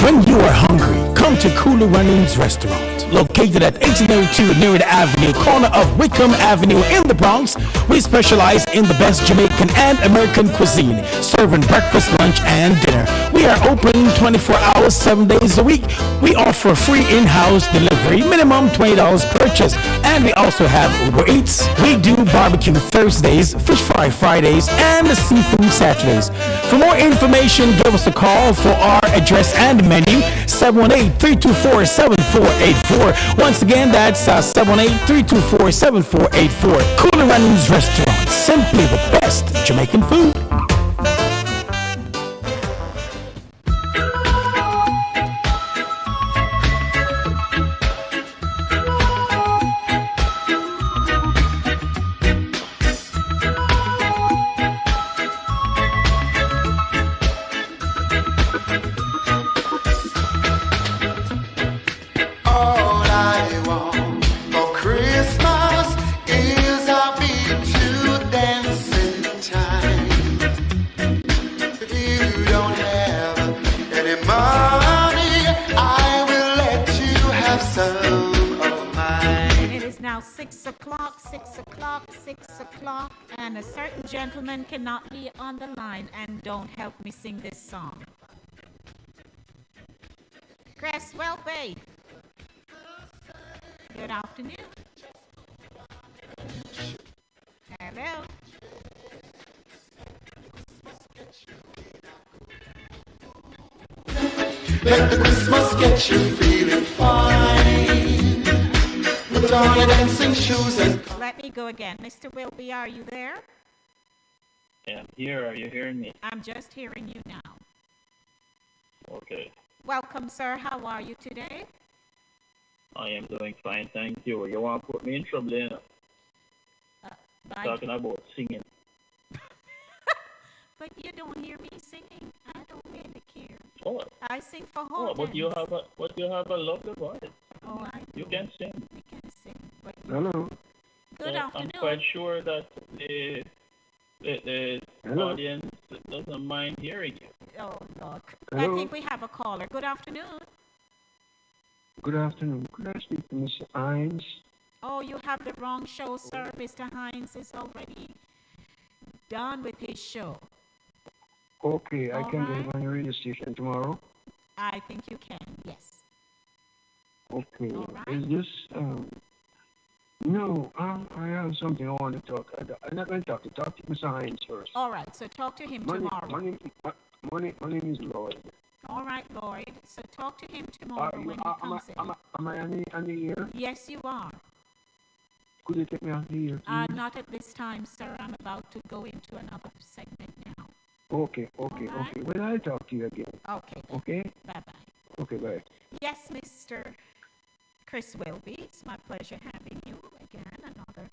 When you are hungry, come to Kulu Ranun's restaurant, located at 1802 Nerid Avenue, corner of Wickham Avenue in the Bronx. We specialize in the best Jamaican and American cuisine, serving breakfast, lunch, and dinner. We are open 24 hours, 7 days a week. We offer free in-house delivery, minimum $20 purchase, and we also have Uber Eats. We do barbecue Thursdays, fish fry Fridays, and seafood Saturdays. For more information, give us a call for our address and menu, 718-324-7484. Once again, that's 718-324-7484. Kulu Ranun's Restaurant, simply the best Jamaican food. And a certain gentleman cannot be on the line and don't help me sing this song. Chris Welby. Good afternoon. Hello. Let the Christmas get you feeling fine. Put on your dancing shoes and... Let me go again. Mr. Wilby, are you there? Yeah, I'm here. Are you hearing me? I'm just hearing you now. Okay. Welcome, sir. How are you today? I am doing fine, thank you. You want to put me in trouble, you know? Talking about singing. But you don't hear me singing. I don't really care. Oh. I sing for whole but you have a lovely voice. Oh, I do. You can sing. You can sing. But Hello. Good afternoon. I'm quite sure that the audience doesn't mind hearing you. Oh, look. Hello. I think we have a caller. Good afternoon. Good afternoon. Could I speak to Mr. Hines? Oh, you have the wrong show, sir. Mr. Hines is already done with his show. Okay, I can right. get on the radio station tomorrow. I think you can, yes. Okay. right. Is this, no, I have something I want to talk. I'm not going to talk to Mr. Hines first. All right, so talk to him tomorrow. My name is Lloyd. All right, Lloyd. So talk to him tomorrow when he comes in. Am I on the air? Yes, you are. Could you take me on the air, please? Not at this time, sir. I'm about to go into another segment now. Okay. Well, I'll talk to you again. Okay. Okay? Bye-bye. Okay, bye. Yes, Mr. Chris Wilby. It's my pleasure having you again. Another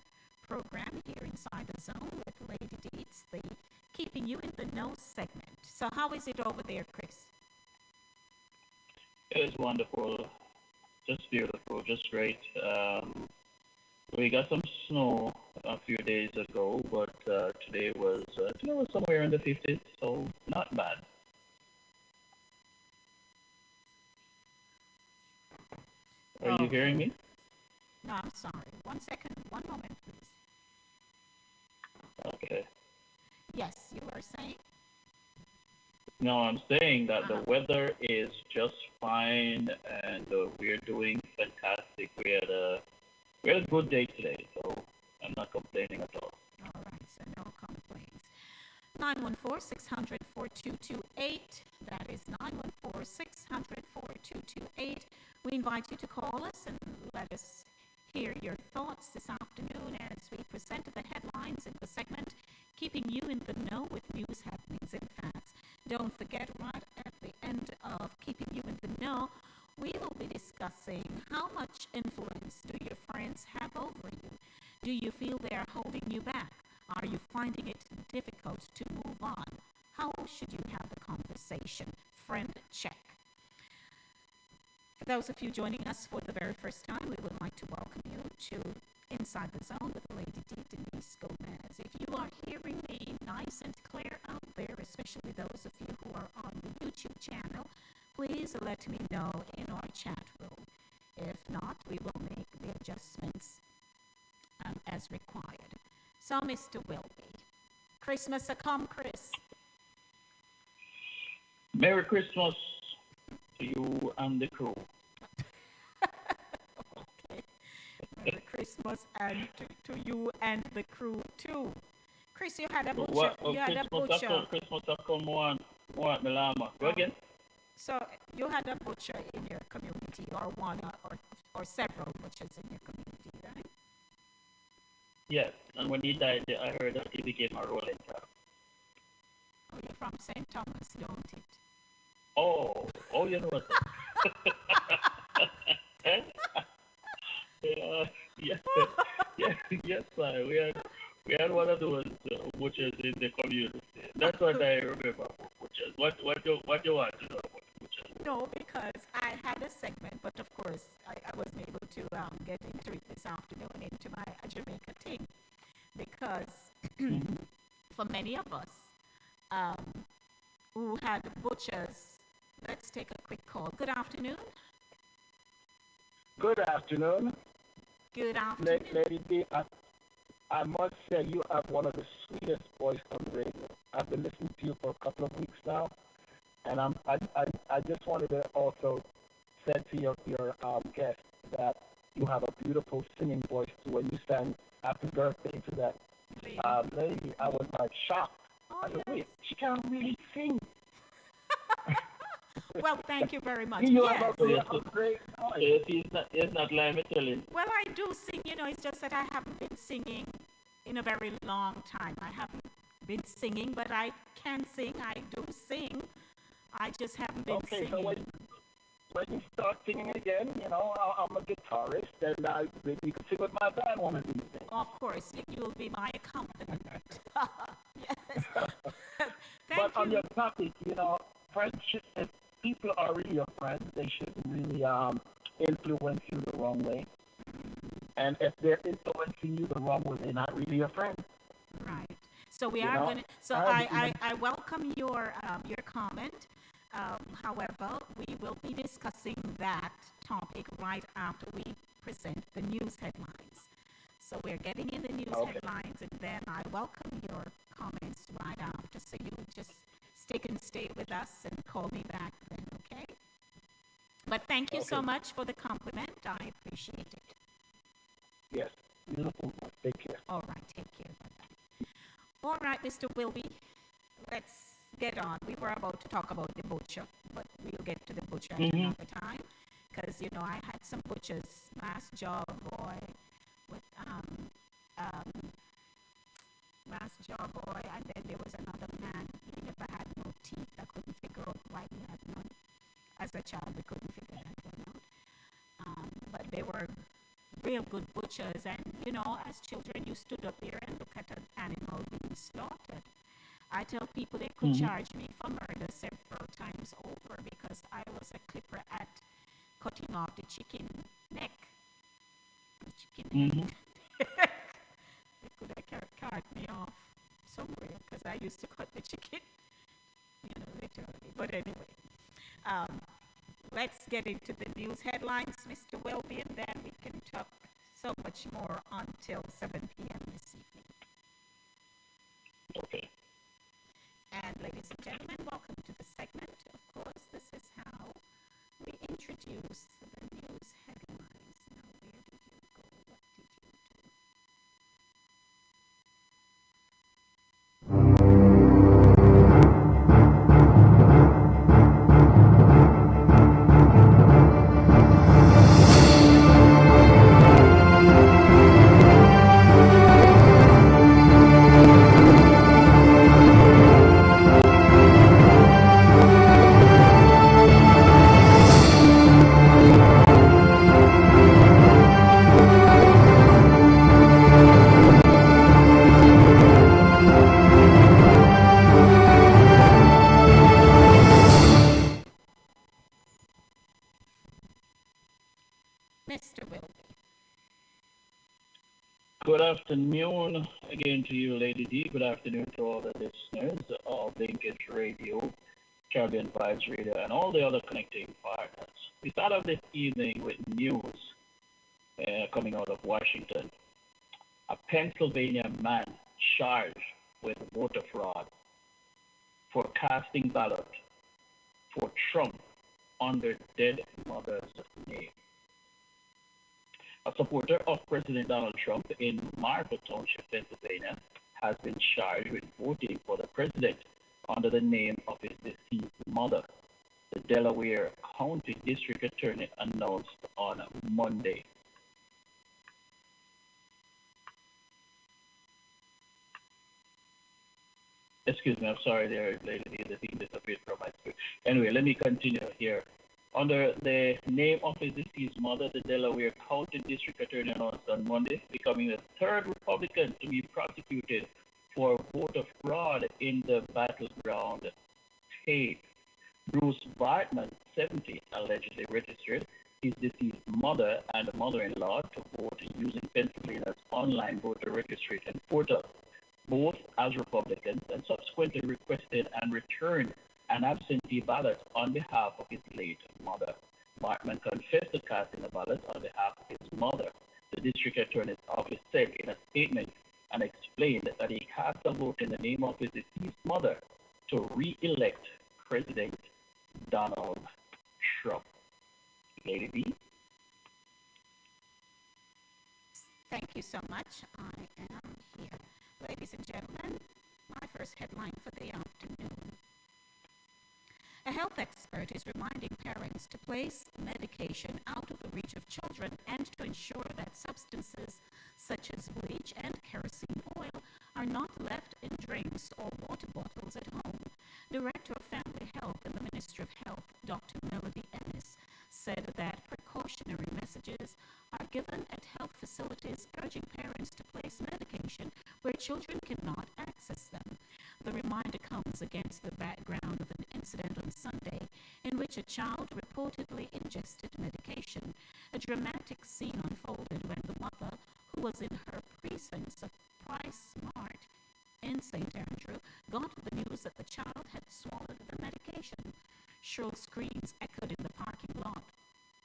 program here inside the zone with Lady Deeds, the Keeping You in the Know segment. So how is it over there, Chris? It's wonderful. Just beautiful. Just great. We got some snow a few days ago, but today was somewhere in the 50s, so not bad. Are you hearing me? No, I'm sorry. 1 second. 1 moment, please. Okay. Yes, you were saying? No, I'm saying that the weather is just fine, and we're doing fantastic. We had a good day today, so I'm not complaining at all. All right, so no complaints. 914-600-4228. That is 914-600-4228. We invite you to call us and let us hear your thoughts this afternoon as we present the headlines in the segment, keeping you in the know with news, happenings, and facts. Don't forget, right at the end of Keeping You in the Know, we will be discussing how much influence do your friends have over you? Do you feel they are holding you back? Are you finding it difficult to move on? How should you have the conversation? Friend check. For those of you joining us for the very first time, we would like to welcome you to Inside the Zone with Lady D. Denise Gomez. If you are hearing me nice and clear out there, especially those of you who are on the YouTube channel, please let me know in our chat room. If not, we will make the adjustments as required. So, Mr. Wilby, Christmas a come, Chris. Merry Christmas to you and the crew. Okay. Merry Christmas and to you and the crew too. Chris, you had a butcher. Christmas come one Milama. Go again. So you had a butcher in your community, or one, or several butchers in your community, right? Yes, and when he died, I heard that he became a rolling job. Oh, you're from St. Thomas, don't it? Oh, you know what? Yes, sir. We had one of those butchers in the community. That's what I remember about butchers. What you want to know about butchers? No, because I had a segment, but of course I wasn't able to get into it this afternoon, into my Jamaica thing, because for many of us who had butchers, let's take a quick call. Good afternoon. Good afternoon. Good afternoon. Lady D, I must say you have one of the sweetest voices on the radio. I've been listening to you for a couple of weeks now, and I just wanted to also say to your guest that you have a beautiful singing voice too. When you sang happy birthday to that lady, I was like shocked. I said, wait, she can't really sing. Well, thank you very much. You yes. have a great voice. It's not lying, me telling. Well, I do sing, it's just that I haven't been singing in a very long time. I haven't been singing, but I can sing. I do sing. I just haven't been singing. So when you start singing again, I'm a guitarist, and maybe you can sing with my band one of these days. Of course, you'll be my accompaniment. Yes. But on your topic, friendship, if people are really your friends, they shouldn't really influence you the wrong way. And if they're influencing you the wrong way, they're not really your friend. Right. So we are going to. So I welcome your comment. However, we will be discussing that topic right after we present the news headlines. So we're getting in the news headlines, and then I welcome your comments right after. So you just stay with us and call me back then, okay? But thank you so much for the compliment. I appreciate it. Yes. Beautiful. Take care. All right. Take care. Bye-bye. All right, Mr. Wilby. Let's get on. We were about to talk about the butcher, but we'll get to the butcher at another time. Because, I had some butchers last job, boy, with last job, boy, and then there was another man. He never had no teeth. I couldn't figure out why he had none. As a child, we couldn't figure that one out. But they were real good butchers, and as children, you stood up there and looked at an animal being slaughtered. I tell people they could charge me for murder several times over because I was a clipper at cutting off the chicken neck. They could have carried me off somewhere because I used to cut the chicken, literally. But anyway, let's get into the news headlines, Mr. Welby, and then we can talk so much more until 7 p.m. this evening. Okay. And ladies and gentlemen, welcome to the segment. Of course, this is how we introduce the news headlines. Now, where did you go? What did you do? Good afternoon again to you, Lady D. Good afternoon to all the listeners of Linkage Radio, Caribbean Vibes Radio, and all the other connecting partners. We start off this evening with news coming out of Washington. A Pennsylvania man charged with voter fraud for casting ballot for Trump under dead mother's name. A supporter of President Donald Trump in Marfa Township, Pennsylvania, has been charged with voting for the president under the name of his deceased mother, the Delaware County District Attorney announced on Monday. Excuse me, I'm sorry there, lady, the thing disappeared from my screen. Anyway, let me continue here. Under the name of his deceased mother, the Delaware County District Attorney announced on Monday, becoming the third Republican to be prosecuted for voter fraud in the battleground state. Bruce Bartman, 70, allegedly registered his deceased mother and mother-in-law to vote using Pennsylvania's online voter registration portal, both as Republicans, and subsequently requested and returned an absentee ballot on behalf of his late mother. Bartman confessed to casting a ballot on behalf of his mother. The district attorney's office said in a statement and explained that he cast a vote in the name of his deceased mother to re-elect President Donald Trump. Lady B. Thank you so much. I am here. Ladies and gentlemen, my first headline for the afternoon. A health expert is reminding parents to place medication out of the reach of children and to ensure that substances such as bleach and kerosene oil are not left in drinks or water bottles at home. Director of Family Health in the Ministry of Health, Dr. Melody Ennis, said that precautionary messages are given at health facilities urging parents to place medication where children cannot access them. The reminder comes against the background of an incident on Sunday in which a child reportedly ingested medication. A dramatic scene unfolded when the mother, who was in her precincts of Price Mart in St. Andrew, got the news that the child had swallowed the medication. Shrill screams echoed in the parking lot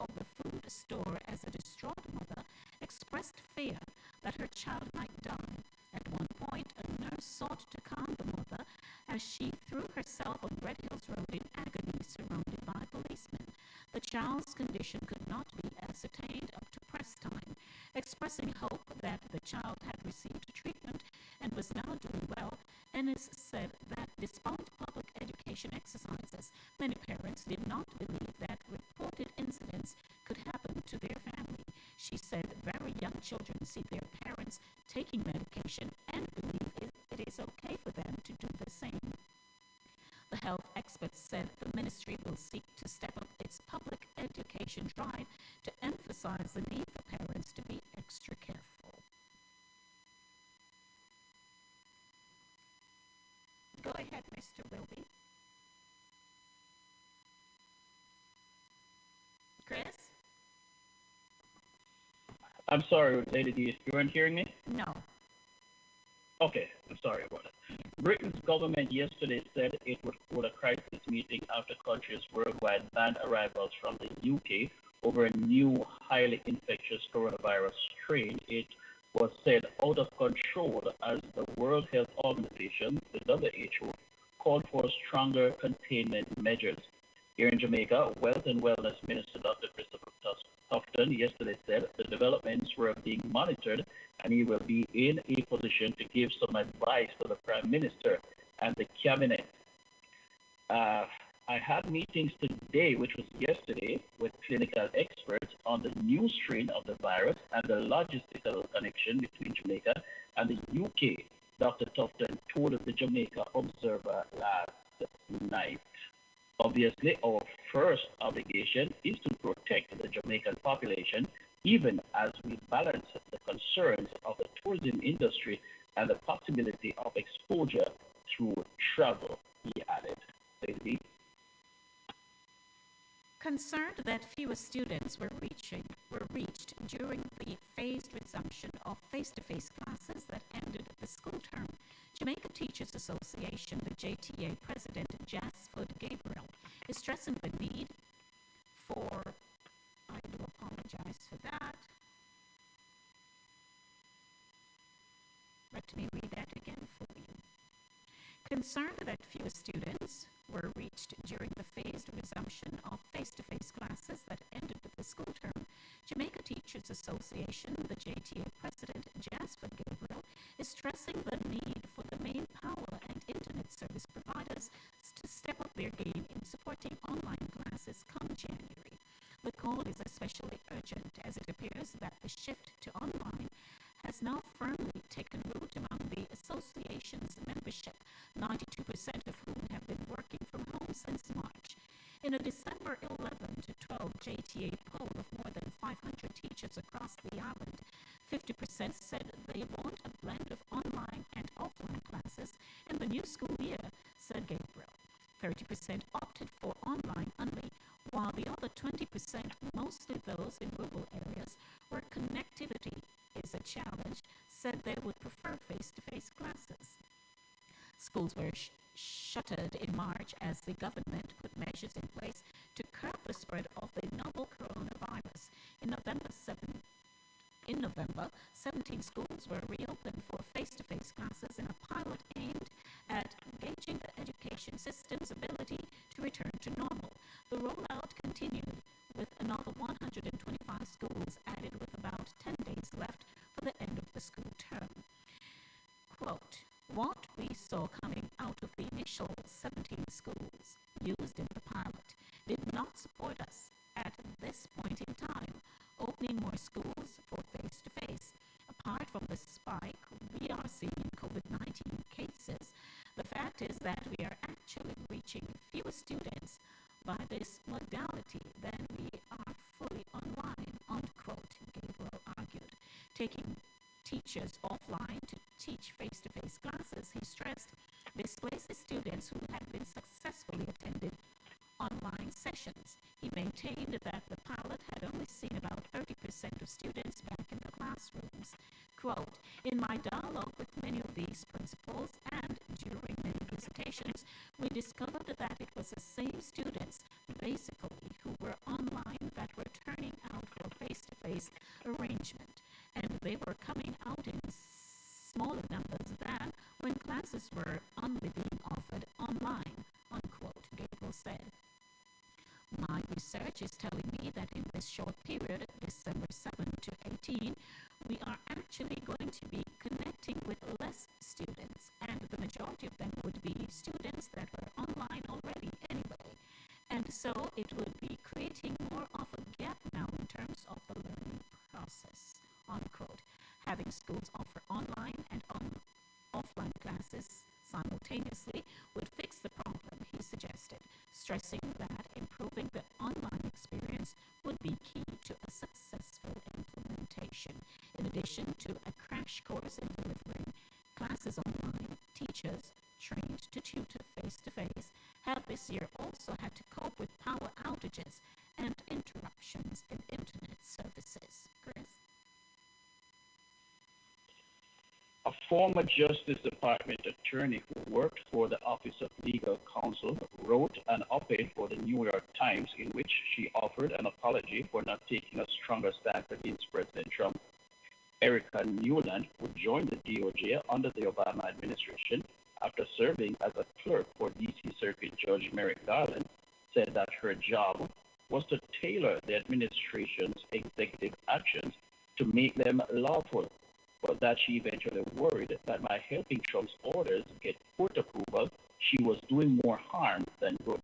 of the food store as a distraught mother expressed fear that her child might die. At one point, a nurse sought to calm the mother as she threw herself on Red Hills Road in agony, surrounded by policemen. The child's condition could not be ascertained up to press time. Expressing hope that the child had received treatment and was now doing well, Ennis said that despite public education exercises, many parents did not believe that reported incidents could happen to their family. She said very young children see their parents taking medication and believe it is okay for them to do the same. The health experts said the ministry will seek to step up its public education drive to emphasize the need for parents to be extra careful. Go ahead, Mr. Wilby. Chris? I'm sorry, Lady D, you weren't hearing me? No. Okay, I'm sorry about it. Britain's government yesterday said it would hold a crisis meeting after countries worldwide banned arrivals from the UK over a new highly infectious coronavirus strain. It was said out of control as the World Health Organization, the WHO, called for stronger containment measures. Here in Jamaica, Wealth and Wellness Minister Dr. Christopher Tufton yesterday said the developments were being monitored and he will be in a position to give some advice to the Prime Minister and the Cabinet. I had meetings today, which was yesterday, with clinical experts on the new strain of the virus and the logistical connection between Jamaica and the UK, Dr. Tufton told the Jamaica Observer last night. Obviously, our first obligation is to protect the Jamaican population, even as we balance the concerns of the tourism industry and the possibility of exposure through travel, he added. Lady. Concerned that fewer students were reached during the phased resumption of face-to-face classes that ended the school term, Jamaica Teachers Association, the JTA president Jasford Gabriel, is stressing the need for, I do apologize for that. Let me read that again for you. Concerned that fewer students were reached during the phased resumption of face-to-face classes that ended the school term, Jamaica Teachers Association, the JTA president Jasper Gabriel, is stressing the need for the main power and internet service providers to step up their game in supporting online classes come January. The call is especially urgent as it appears that the shift to online has now firmly taken root among the association's membership, 92% of whom have been working from home since March. In a December 11 to 12 JTA poll of more than 500 teachers across the island, 50% said they want a blend of online and offline classes in the new school year, said Gabriel. 30% opted for online only, while the other 20%, mostly those in rural areas where connectivity is a challenge, said they would prefer face-to-face classes. Schools were shuttered in March as the government put measures in place to curb the spread of the novel coronavirus. In November, 17 schools were reopened for face-to-face classes in a pilot aimed at gauging the education system's ability to return to normal. The rollout continued with another 125 schools added with about 10 days left for the end of the school term. Quote, what we saw coming out of the initial 17 schools used in the pilot did not support us at this point in time, opening more schools for face-to-face. Apart from the spike we are seeing in COVID-19 cases, the fact is that we are actually reaching fewer students by this modality than we are fully online, unquote, Gabriel argued. Taking teachers offline to teach face-to-face classes, he stressed, displaces students who had been successfully attended online sessions. He maintained that the pilot had only seen about 30% of students back in the classrooms. Quote, in my dialogue with many of these principals and during many visitations, we discovered that it was the same students, basically, who were online that were turning out for face-to-face arrangement, and they were coming out in smaller numbers than when classes were only being offered online, unquote, Gabriel said. My research is telling me that in this short period, December 7 to 18, we are actually going to be connecting with less students, and the majority of them would be students that were online already anyway. And so it would be creating more of a gap now in terms of the learning process, unquote. Having schools offer online and offline classes simultaneously would fix the problem, he suggested, stressing that improving the online experience would be key to a successful implementation. In addition to a crash course in delivering classes online, teachers trained to tutor face-to-face have this year also had to cope with power outages and interruptions in internet services. Chris? A former Justice Department attorney who worked for the Office of Legal Counsel wrote an op-ed for the New York Times in which she offered an apology for not taking a stronger stance against President Trump. Erica Newland, who joined the DOJ under the Obama administration after serving as a clerk for D.C. Circuit Judge Merrick Garland, said that her job was to tailor the administration's executive actions to make them lawful, but that she eventually worried that by helping Trump's orders get court approval, she was doing more harm than good.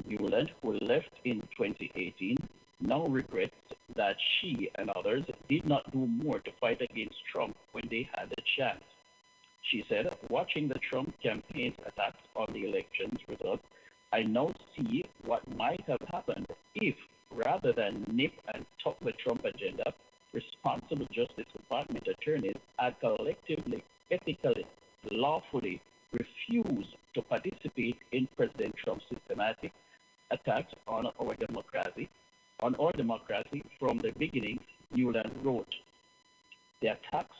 Newland, who left in 2018, now regrets that she and others did not do more to fight against Trump when they had the chance. She said, watching the Trump campaign's attacks on the election's results, I now see what might have happened if, rather than nip and tuck the Trump agenda, responsible Justice Department attorneys had collectively, ethically, lawfully refused to participate in President Trump's systematic attacks on our democracy. beginning, Newland wrote, the attacks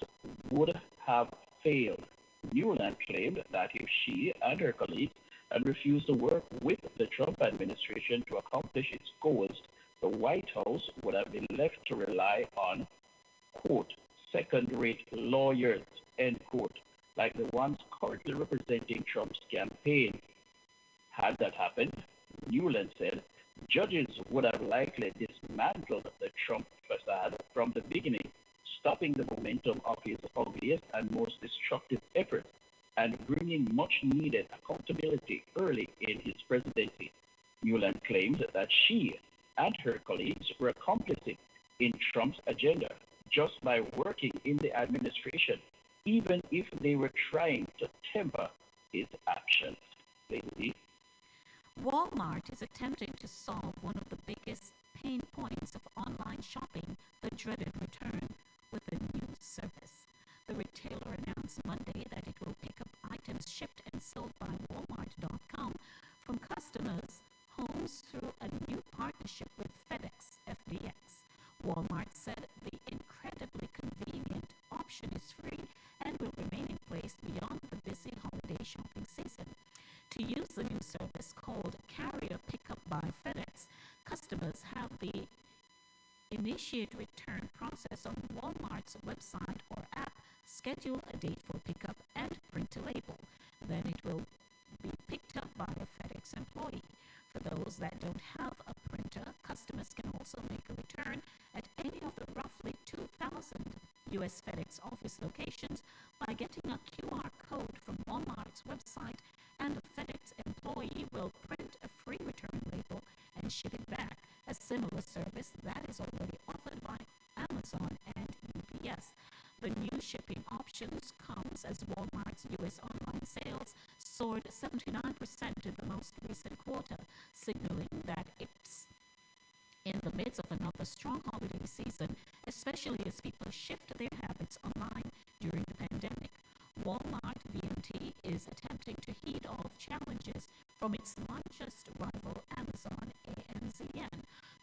would have failed. Newland claimed that if she and her colleagues had refused to work with the Trump administration to accomplish its goals, the White House would have been left to rely on, quote, second-rate lawyers, end quote, like the ones currently representing Trump's campaign. Had that happened, Newland said, judges would have likely dismantled the Trump facade from the beginning, stopping the momentum of his ugliest and most destructive efforts and bringing much-needed accountability early in his presidency. Newland claimed that she and her colleagues were complicit in Trump's agenda just by working in the administration, even if they were trying to temper his actions. Lady. Walmart is attempting to solve one of the biggest pain points of online shopping, the dreaded return, with a new service. The retailer announced Monday that it will pick up items shipped and sold by Walmart.com from customers' homes through a new partnership with FedEx, FDX. Walmart said the incredibly convenient option is free and will remain in place beyond the busy holiday shopping season. To use the new service called Carrier Pickup by FedEx, customers have the initiate return process on Walmart's website or app, schedule a date for pickup, and print a label. Then it will be picked up by a FedEx employee. For those that don't have a printer, customers can also make a return at any of the roughly 2,000 U.S. FedEx office locations by getting a QR code from Walmart's website, and a FedEx employee will print a free return label and ship it back, a similar service that is already offered by Amazon and UPS. The new shipping options comes as Walmart's U.S. online sales soared 79% in the most recent quarter, signaling that it's in the midst of another strong holiday season, especially as people shift their habits online during the pandemic. Walmart VMT is attempting to heed off challenges from its largest rival, Amazon AMZN.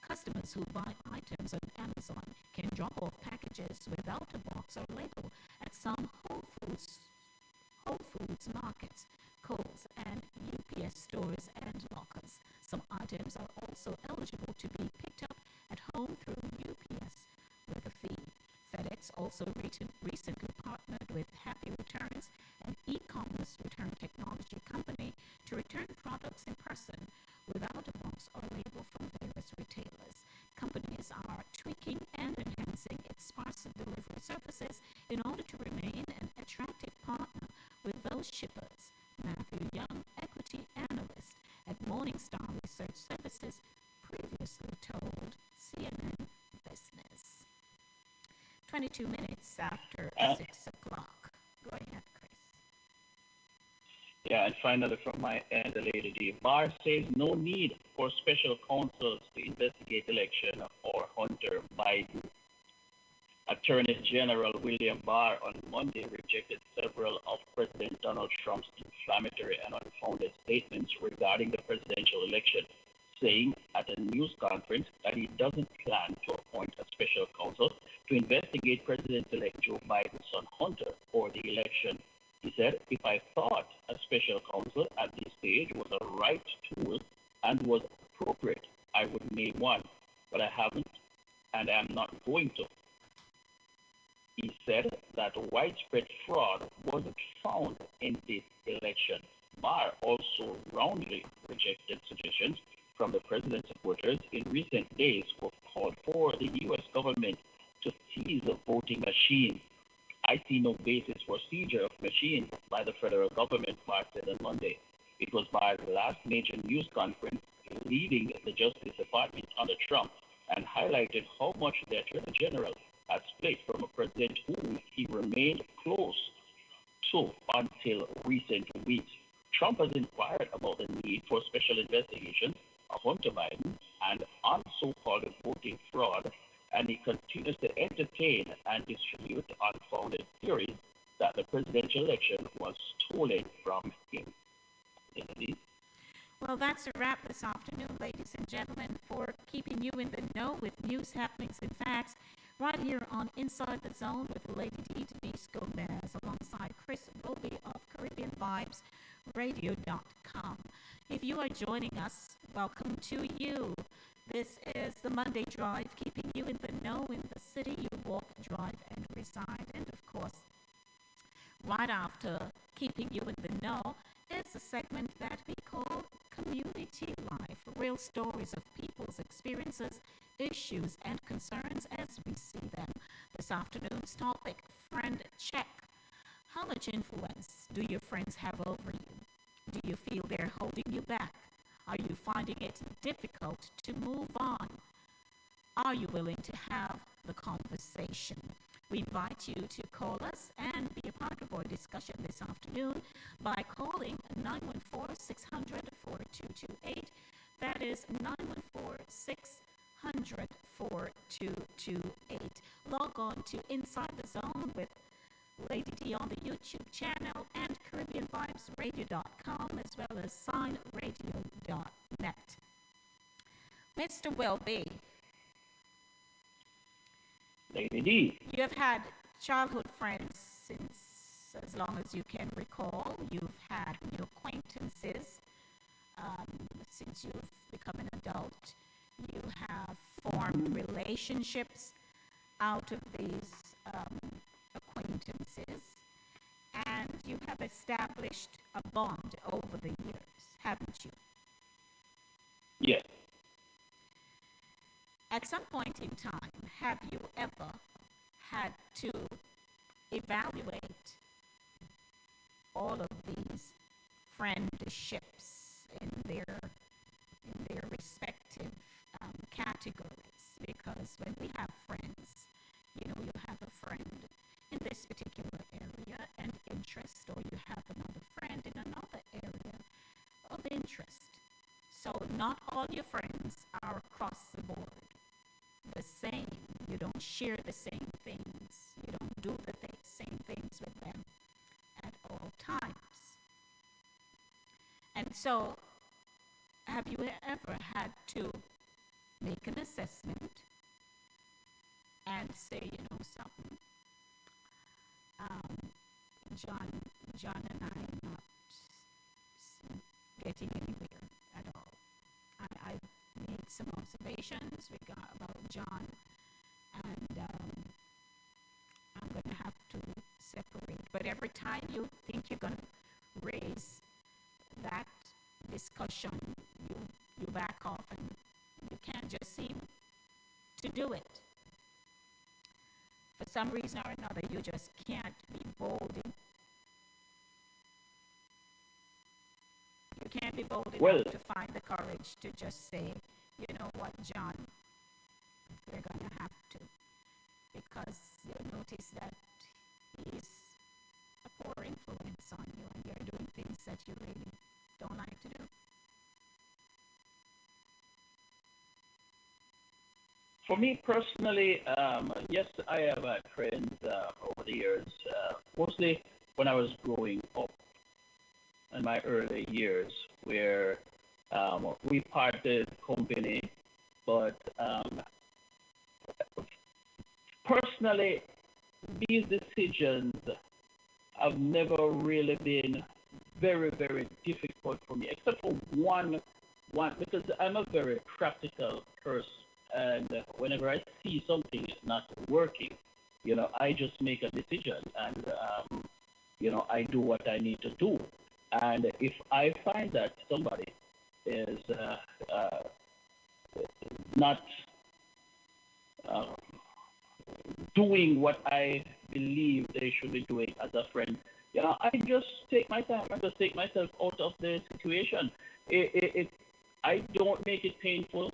Customers who buy items on Amazon can drop off packages without a box or label at some Whole Foods markets, Kohl's, and UPS stores and lockers. Some items are also eligible to be picked up at home through UPS with a fee. FedEx also recently partnered with Happy Returns, an e-commerce return technology company, to return products in person without a box or label from various retailers. Companies are tweaking and enhancing its parcel delivery services in order to remain an attractive partner with those shippers. Matthew Young, equity analyst at Morningstar Research Services, previously told CNN Business. 22 minutes after 6 o'clock. Go ahead, Chris. Yeah, and finally from my end, Lady D. Barr says no need for special counsels to investigate election or Hunter Biden. Attorney General William Barr on Monday rejected several of President Donald Trump's inflammatory and unfounded statements regarding the presidential election, saying at a news conference that he doesn't plan to appoint a special counsel to investigate President-elect Joe Biden's son Hunter for the election. He said, if I thought a special counsel at this stage was a right tool and was appropriate, I would name one, but I haven't, and I am not going to. He said that widespread fraud wasn't found in this election. Barr also roundly rejected suggestions from the president's supporters in recent days who called for the U.S. government to seize the voting machines. I see no basis for seizure of machines by the federal government, Barr said on Monday. It was Barr's last major news conference leading the Justice Department under Trump and highlighted how much the Attorney General has split from a president whom he remained close to until recent weeks. Trump has inquired about the need for special investigations of Hunter Biden and on so-called voting fraud, and he continues to entertain and distribute unfounded theories that the presidential election was stolen from him. Well, that's a wrap this afternoon, ladies and gentlemen, for keeping you in the know with news, happenings, and facts right here on Inside the Zone with Lady D, Denise Gomez, alongside Chris Roby of CaribbeanVibesRadio.com. If you are joining us, welcome to you. This is the Monday Drive, keeping you in the know in the city you walk, drive, and reside. And of course, right after keeping you in the know is a segment that we call Community Life, real stories of people's experiences, issues, and concerns as we see them. This afternoon's topic, friend check. How much influence do your friends have over you? Do you feel they're holding you back? Are you finding it difficult to move on? Are you willing to have the conversation? We invite you to call us and be a part of our discussion this afternoon by calling 914-600-4228. That is 914-600-4228. Log on to Inside the Zone with Lady D on the YouTube channel and CaribbeanVibesRadio.com as well as SignRadio.net. Mr. Welby. Lady D. You have had childhood friends since as long as you can recall. You've had new acquaintances since you've become an adult. You have formed relationships out of these acquaintances, and you have established a bond over the years, haven't you? Yes. At some point in time, have you ever had to evaluate all of these friendships in their respective categories? Because when we have friends, you know, you have a friend in this particular area and interest, or you have another friend in another area of interest. So not all your friends are across the board the same. You don't share the same things. You don't do the same things with them at all times. And so, have you ever had to make an assessment and say, you know, something, John and I are not getting anywhere at all. I made some observations about John, and I'm going to have to separate. But every time you think you're going to raise that discussion, you back off, and you can't just seem to do it. For some reason or another, you just can't be bold. You can't be bold enough to find the courage to just say, you know what, John, we're going to have to. Because you'll notice that he's a poor influence on you, and you're doing things that you really don't like to do. For me personally, yes, I have had friends over the years, mostly when I was growing up in my early years, where we parted company, but personally, these decisions have never really been very, very difficult for me, except for one, because I'm a very practical person. And whenever I see something is not working, you know, I just make a decision, and you know, I do what I need to do. And if I find that somebody is not doing what I believe they should be doing as a friend, you know, I just take my time. I just take myself out of the situation. I don't make it painful.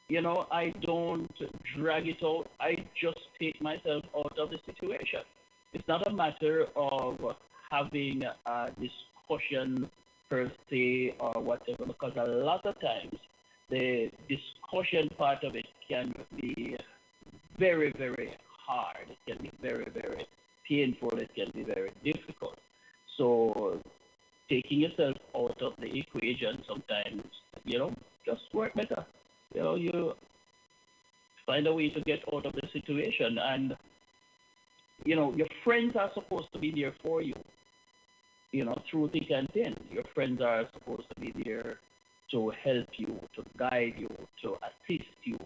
You know, I don't drag it out. I just take myself out of the situation. It's not a matter of having a discussion per se or whatever, because a lot of times the discussion part of it can be very, very hard. It can be very, very painful. It can be very difficult. So taking yourself out of the equation sometimes, just work better. You find a way to get out of the situation. And, your friends are supposed to be there for you, through thick and thin. Your friends are supposed to be there to help you, to guide you, to assist you,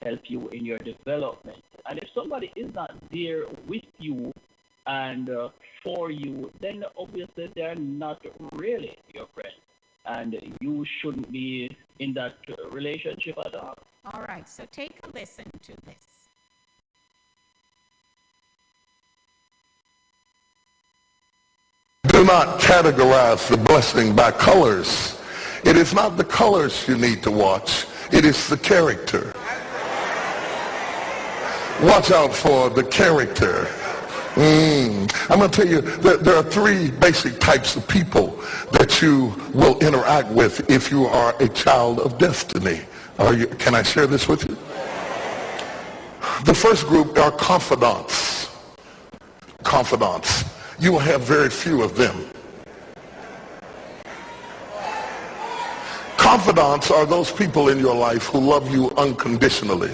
help you in your development. And if somebody is not there with you and for you, then obviously they're not really your friend. And you shouldn't be in that relationship at all. All right, so take a listen to this. Do not categorize the blessing by colors. It is not the colors you need to watch. It is the character. Watch out for the character. I'm going to tell you that there are three basic types of people that you will interact with if you are a child of destiny. Can I share this with you? The first group are confidants. Confidants. You will have very few of them. Confidants are those people in your life who love you unconditionally.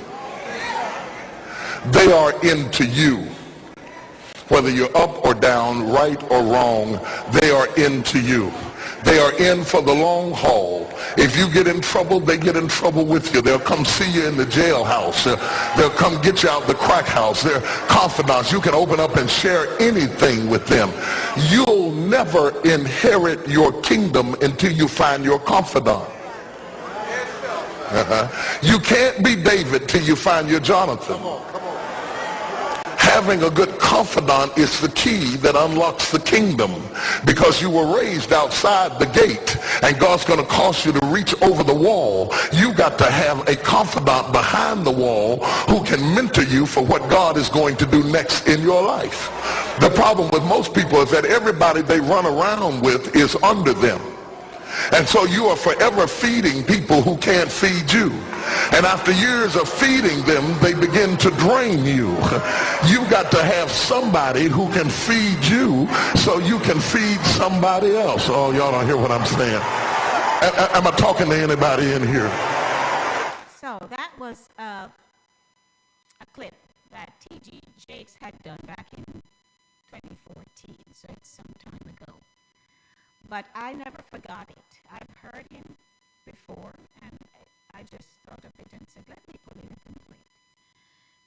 They are into you. Whether you're up or down, right or wrong, they are into you. They are in for the long haul. If you get in trouble, they get in trouble with you. They'll come see you in the jailhouse. They'll come get you out the crack house. They're confidants. You can open up and share anything with them. You'll never inherit your kingdom until you find your confidant. You can't be David till you find your Jonathan. Having a good confidant is the key that unlocks the kingdom, because you were raised outside the gate and God's going to cause you to reach over the wall. You got to have a confidant behind the wall who can mentor you for what God is going to do next in your life. The problem with most people is that everybody they run around with is under them. And so you are forever feeding people who can't feed you. And after years of feeding them, they begin to drain you. You've got to have somebody who can feed you so you can feed somebody else. Oh, y'all don't hear what I'm saying. Am I talking to anybody in here? So that was a clip that T.D. Jakes had done back in 2014, so it's some time ago. But I never forgot it. I've heard him before, and I just thought of it and said, let me put it in play.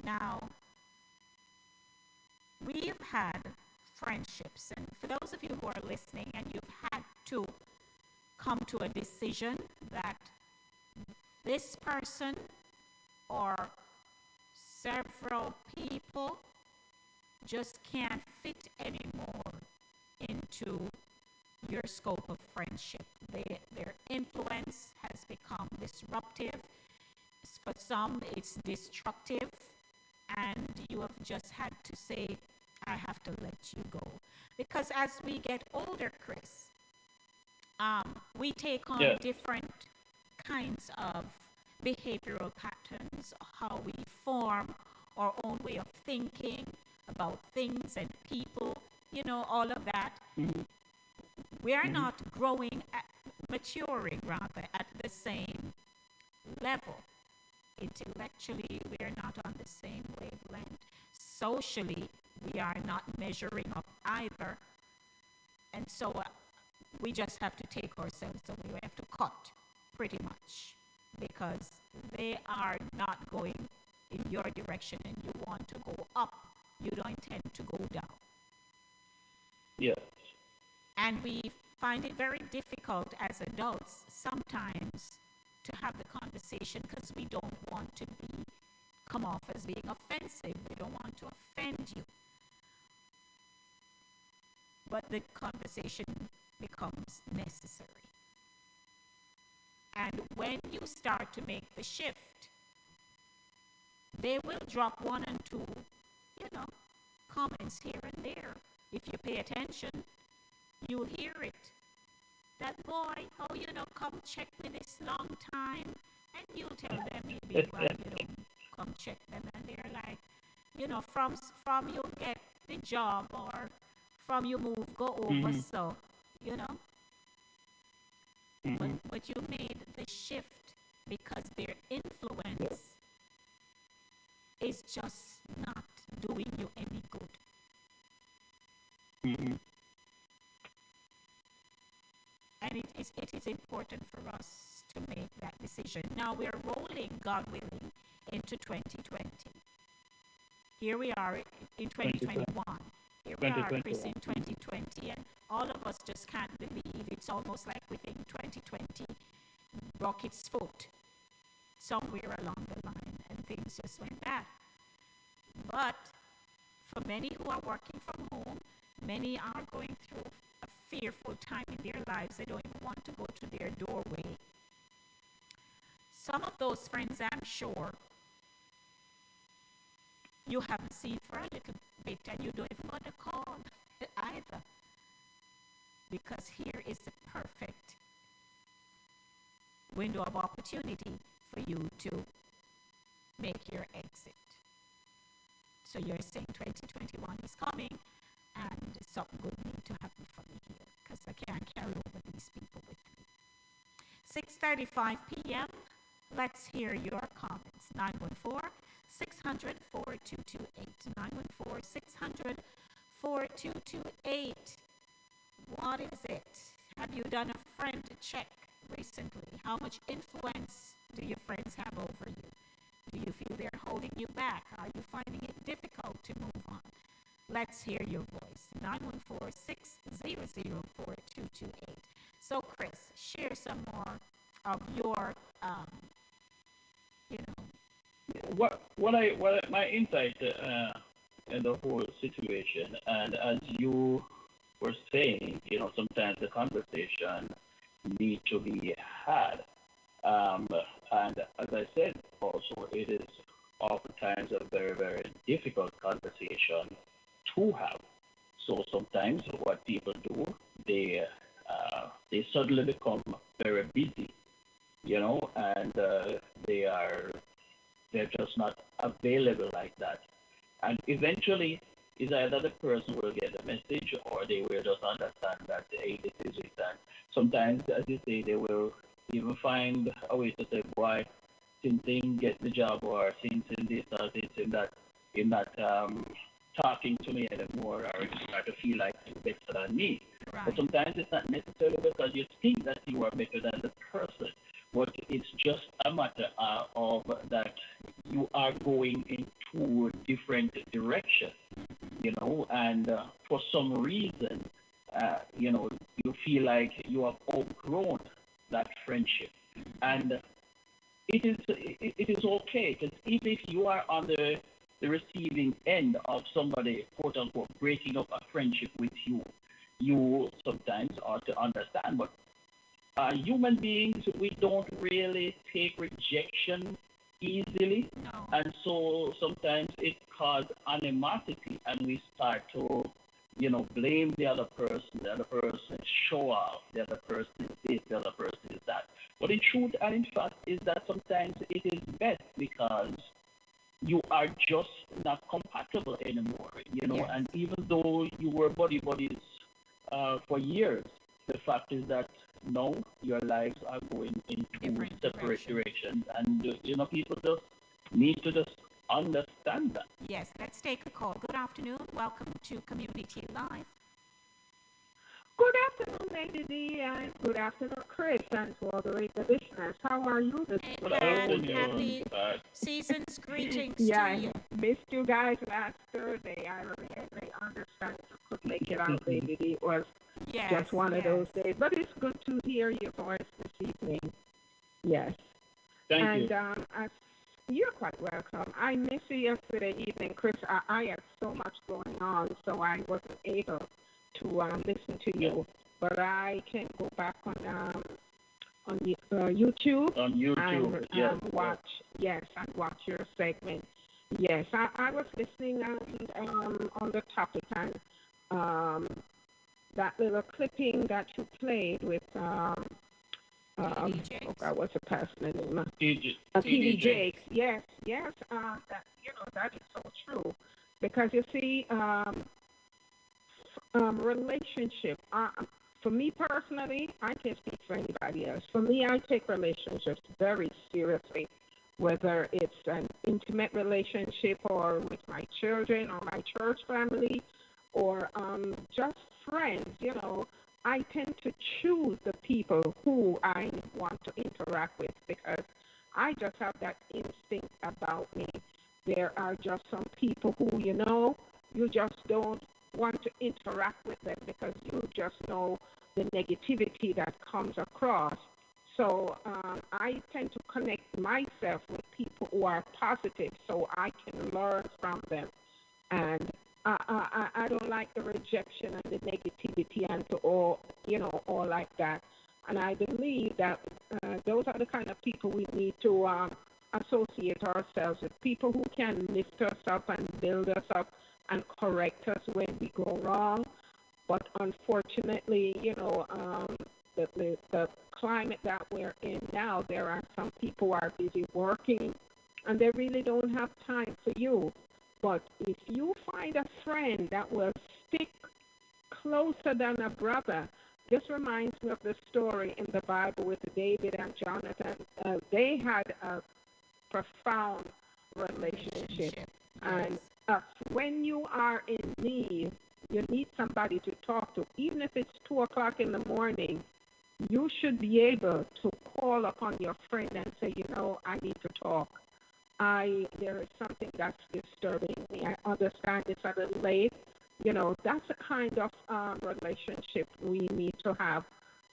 Now, we've had friendships, and for those of you who are listening and you've had to come to a decision that this person or several people just can't fit anymore into your scope of friendship. Their influence has become disruptive. For some, it's destructive. And you have just had to say, I have to let you go. Because as we get older, Chris, we take on different kinds of behavioral patterns, how we form our own way of thinking about things and people, all of that. Mm-hmm. We are not maturing rather at the same level. Intellectually, we are not on the same wavelength. Socially, we are not measuring up either. And so we just have to take ourselves away. We have to cut pretty much, because they are not going in your direction and you want to go up. You don't intend to go down. Yes. And we find it very difficult as adults sometimes to have the conversation because we don't want to come off as being offensive. We don't want to offend you. But the conversation becomes necessary. And when you start to make the shift, they will drop one and two, comments here and there. If you pay attention, you'll hear it. That boy, come check me this long time. And you'll tell them maybe why you don't come check them. And they're like, from you get the job or from you move, go over. Mm-hmm. So, But you made the shift because their influence is just not doing you any good. And it is important for us to make that decision. Now we're rolling, God willing, into 2020. Here we are in 2021. Here we are, Chris, in 2020, and all of us just can't believe it's almost like within 2020 broke its foot somewhere along the line, and things just went bad. But for many who are working from home, many are going through a fearful time in their lives. They don't even want to go to their doorway. Some of those friends, I'm sure, you haven't seen for a little bit, and you don't even want to call either. Because here is the perfect window of opportunity for you to make your exit. So you're saying 2021 is coming, and something good needs to happen for me here, because I can't carry over these people with me. 6:35 p.m. Let's hear your comments. 914-600-4228. 914-600-4228. What is it? Have you done a friend check recently? How much influence do your friends have over you? Do you feel they're holding you back? Are you finding it difficult to move on? Let's hear your voice. 914-600-4228. So, Chris, share some more of your, my insight in the whole situation, and as you were saying, sometimes the conversation need to be had. And as I said, also, it is oftentimes a very, very difficult conversation to have. So sometimes what people do, they suddenly become very busy, and they're just not available like that. And eventually, it's either the person will get the message or they will just understand that, hey, this is it. And sometimes, as you say, they will even find a way to say, boy, since they didn't get the job, or since in this or since in that, talking to me anymore, or start to feel like you're better than me. Right. But sometimes it's not necessarily because you think that you are better than the person, but it's just a matter of that you are going in two different directions, and for some reason, you feel like you have outgrown that friendship. And it is okay, because even if you are on the receiving end of somebody, quote unquote, breaking up a friendship with you, you sometimes ought to understand. But human beings, we don't really take rejection easily. No. And so sometimes it causes animosity, and we start to, blame the other person show off, the other person is this, the other person is that. But in truth and in fact is that sometimes it is best because you are just not compatible anymore, yes. And even though you were buddies for years, the fact is that now your lives are going in two separate directions, and people just need to just understand that. Yes, let's take a call. Good afternoon. Welcome to Community Live. Good afternoon, Lady D, and good afternoon, Chris, and to all the radio listeners. How are you this morning? Happy season's greetings to you. I missed you guys last Thursday. I really understand you could make it out, Lady D. It was just one of those days. But it's good to hear your voice this evening. Yes. Thank you. And you're quite welcome. I missed you yesterday evening, Chris. I had so much going on, so I wasn't able to listen to you, but I can go back on YouTube. On YouTube, and watch your segment. Yes, I was listening on the topic, and that little clipping that you played with what's the person's name? T.D. Jakes. Yes. That is so true, because you see. Relationship. For me personally, I can't speak for anybody else. For me, I take relationships very seriously, whether it's an intimate relationship or with my children or my church family or just friends. You know, I tend to choose the people who I want to interact with because I just have that instinct about me. There are just some people who, you know, you just don't want to interact with them because you just know the negativity that comes across. So I tend to connect myself with people who are positive so I can learn from them. And I don't like the rejection and the negativity and to all, you know, all like that. And I believe that those are the kind of people we need to associate ourselves with, people who can lift us up and build us up and correct us when we go wrong. But unfortunately, you know, the climate that we're in now, there are some people who are busy working and they really don't have time for you. But if you find a friend that will stick closer than a brother, this reminds me of the story in the Bible with David and Jonathan. They had a profound relationship. And when you are in need, you need somebody to talk to. Even if it's 2 o'clock in the morning, you should be able to call upon your friend and say, you know, I need to talk. There is something that's disturbing me. I understand it's a little late. You know, that's the kind of relationship we need to have,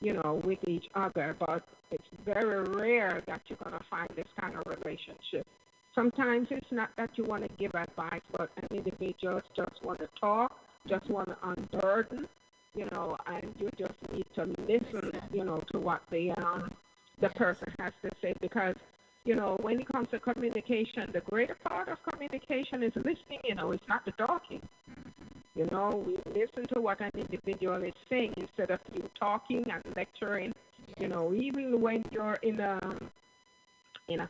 you know, with each other. But it's very rare that you're going to find this kind of relationship. Sometimes it's not that you want to give advice, but an individual just want to talk, just want to unburden, you know, and you just need to listen, you know, to what the person has to say. Because, you know, when it comes to communication, the greater part of communication is listening, you know, it's not the talking. You know, we listen to what an individual is saying instead of you talking and lecturing. You know, even when you're in a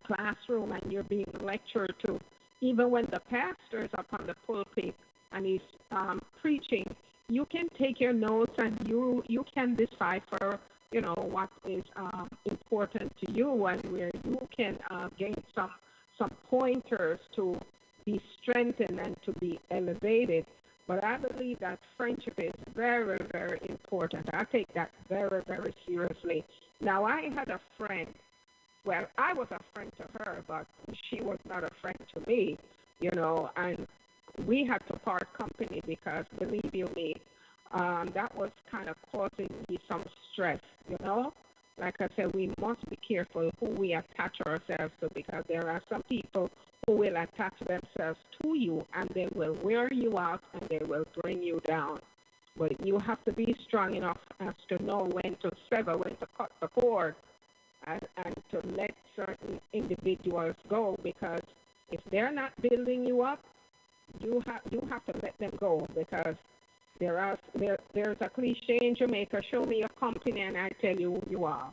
classroom and you're being lectured to, even when the pastor is up on the pulpit and he's preaching, you can take your notes and you can decipher, you know, what is important to you and where you can gain some pointers to be strengthened and to be elevated. But I believe that friendship is very, very important. I take that very, very seriously. Now, I had a friend. Well, I was a friend to her, but she was not a friend to me, you know, and we had to part company because, believe you me, that was kind of causing me some stress, you know. Like I said, we must be careful who we attach ourselves to because there are some people who will attach themselves to you and they will wear you out and they will bring you down. But you have to be strong enough as to know when to sever, when to cut the cord, and to let certain individuals go, because if they're not building you up, you have to let them go, because there's a cliche in Jamaica, show me your company and I tell you who you are.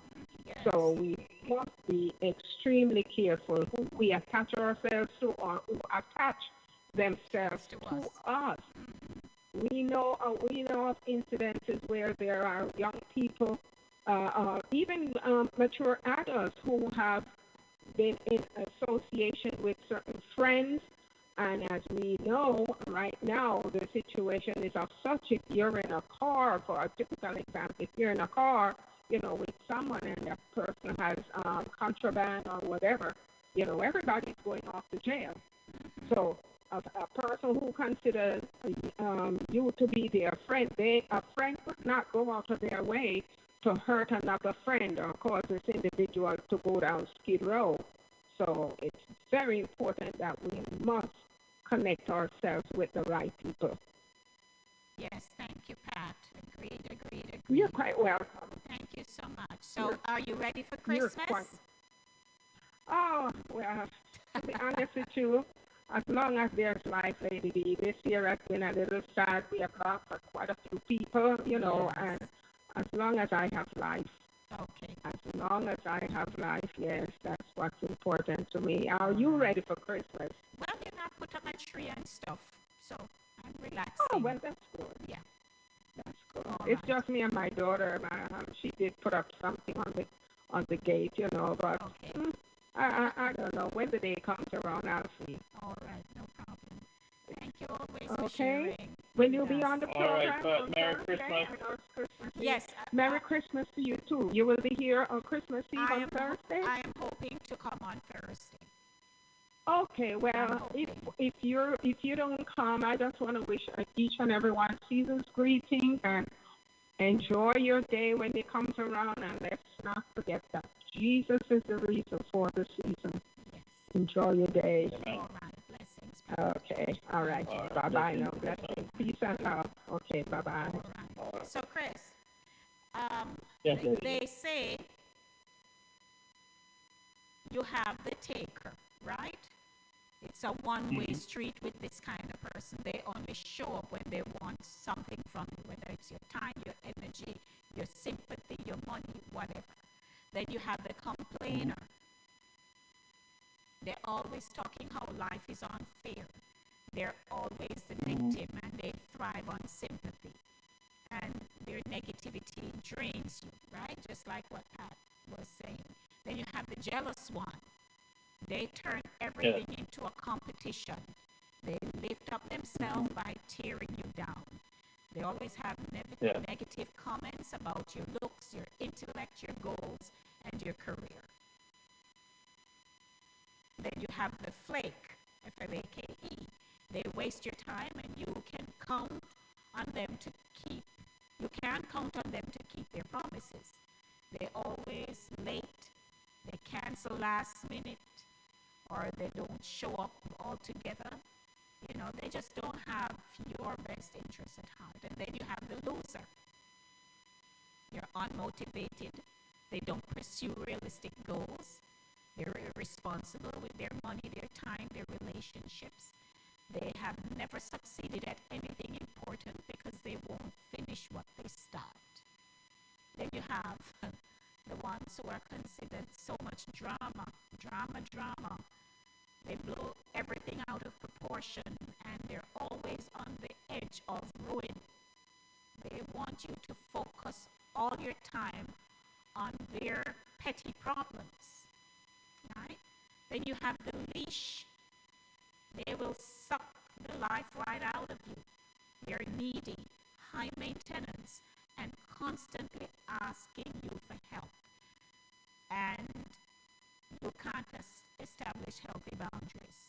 Yes. So we must be extremely careful who we attach ourselves to or who attach themselves to us. We know of incidences where there are young people, even mature adults who have been in association with certain friends. And as we know, right now, the situation is of such, if you're in a car, for a typical example, if you're in a car, you know, with someone and that person has contraband or whatever, you know, everybody's going off to jail. So a person who considers you to be their friend, a friend would not go out of their way to hurt another friend or cause this individual to go down Skid Row. So it's very important that we must connect ourselves with the right people. Yes, thank you, Pat. Agreed. You're quite welcome. Thank you so much. So, are you ready for Christmas? Oh, well, to be honest with you, as long as there's life, Lady B, this year has been a little sad. We have lost quite a few people, you know, and as long as I have life. Okay. As long as I have life, yes, that's what's important to me. Are you ready for Christmas? Well, you know, I put up my tree and stuff, so I'm relaxing. Oh, well, that's good. Yeah. That's good. It's just me and my daughter. She did put up something on the gate, you know, but I don't know. When the day comes around, I'll see. All right, no problem. Thank you always for Okay. sharing. Will you be on the All right, program? but on Merry Thursday? Christmas. I know it's Christmas Eve. Yes. Merry Christmas to you too. You will be here on Christmas Eve on Thursday? I am hoping to come on Thursday. Okay, well, if you don't come, I just want to wish each and everyone season's greetings and enjoy your day when it comes around, and let's not forget that Jesus is the reason for the season. Yes. Enjoy your day. All right, blessings. Okay, all right. Bye bye. No blessings, peace and love. Okay, bye bye. All right. So, Chris, Yes, lady. they say you have the taker, right? It's a one-way street with this kind of person. They only show up when they want something from you, whether it's your time, your energy, your sympathy, your money, whatever. Then you have the complainer. They're always talking how life is unfair. They're always the victim, and they thrive on sympathy. And their negativity drains you, right? Just like what Pat was saying. Then you have the jealous one. They turn everything into a competition. They lift up themselves by tearing you down. They always have negative comments about your looks, your intellect, your goals, and your career. Then you have the flake, F-L-A-K-E. They waste your time, and you can count on them to keep. You can't count on them to keep their promises. They're always late. They cancel last minute, or they don't show up altogether. You know, they just don't have your best interests at heart. And then you have the loser. You're unmotivated. They don't pursue realistic goals. They're irresponsible with their money, their time, their relationships. They have never succeeded at anything important because they won't finish what they start. Then you have the ones who are considered so much drama. They blow everything out of proportion, and they're always on the edge of ruin. They want you to focus all your time on their petty problems, right? Then you have the leash. They will suck the life right out of you. They're needy, high maintenance, and constantly asking you for help. And you can't establish healthy boundaries.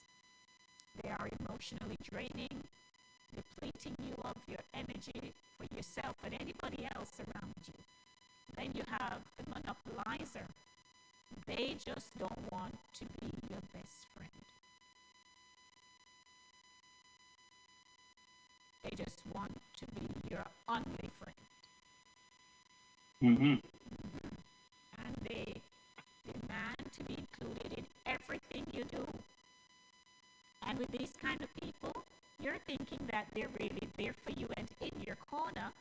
They are emotionally draining, depleting you of your energy for yourself and anybody else around you. Then you have the monopolizer. They just don't want to be your best friend. They just want to be your only friend. And they demand to be included in everything you do. And with these kind of people, you're thinking that they're really there for you and in your corner,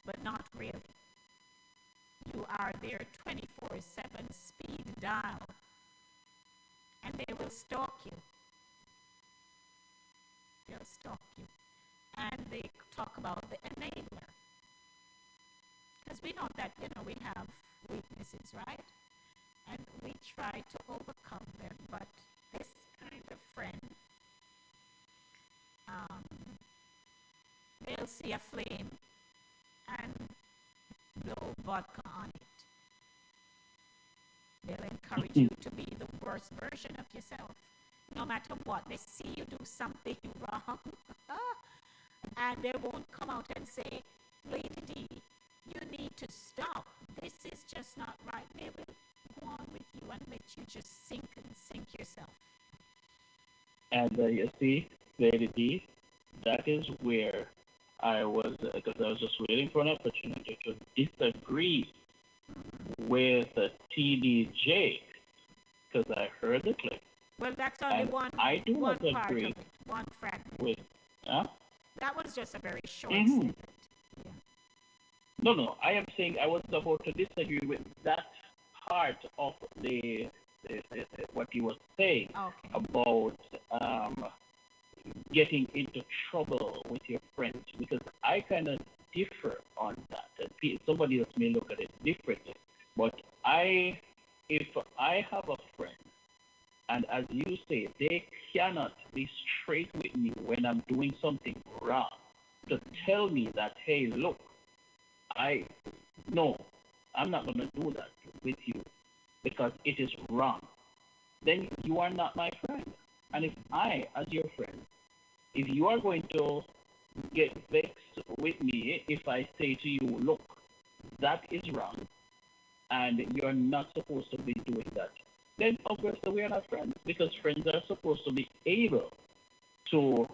but not really. You are their 24/7 speed dial, and they will stalk you. They'll stalk you. And they talk about the enabler. Because we know that, we have weaknesses, right? And we try to overcome them, but this kind of friend, they'll see a flame and blow vodka on it. They'll encourage you to be the worst version of yourself. No matter what, they see you do something wrong, and they won't come out and say, Lady D, you need to stop. This is just not right. They will go on with you and let you just sink yourself. And you see, Lady D, that is where I was, because I was just waiting for an opportunity to disagree with TDJ, because I heard the clip. Well, that's only And one. I do one not part agree of it, one fragment. with. That was just a very short snippet. Yeah. No. I am saying I was about to disagree with that part of the what he was saying about getting into trouble with your friends, because I kind of differ on that. And somebody else may look at it differently. But if I have a friend, and as you say, they cannot be straight with me when I'm doing something wrong, to tell me that, hey, look, I'm not going to do that with you because it is wrong, then you are not my friend. And if I, as your friend, if you are going to get vexed with me if I say to you, look, that is wrong, and you're not supposed to be doing that, then obviously we are not friends, because friends are supposed to be able to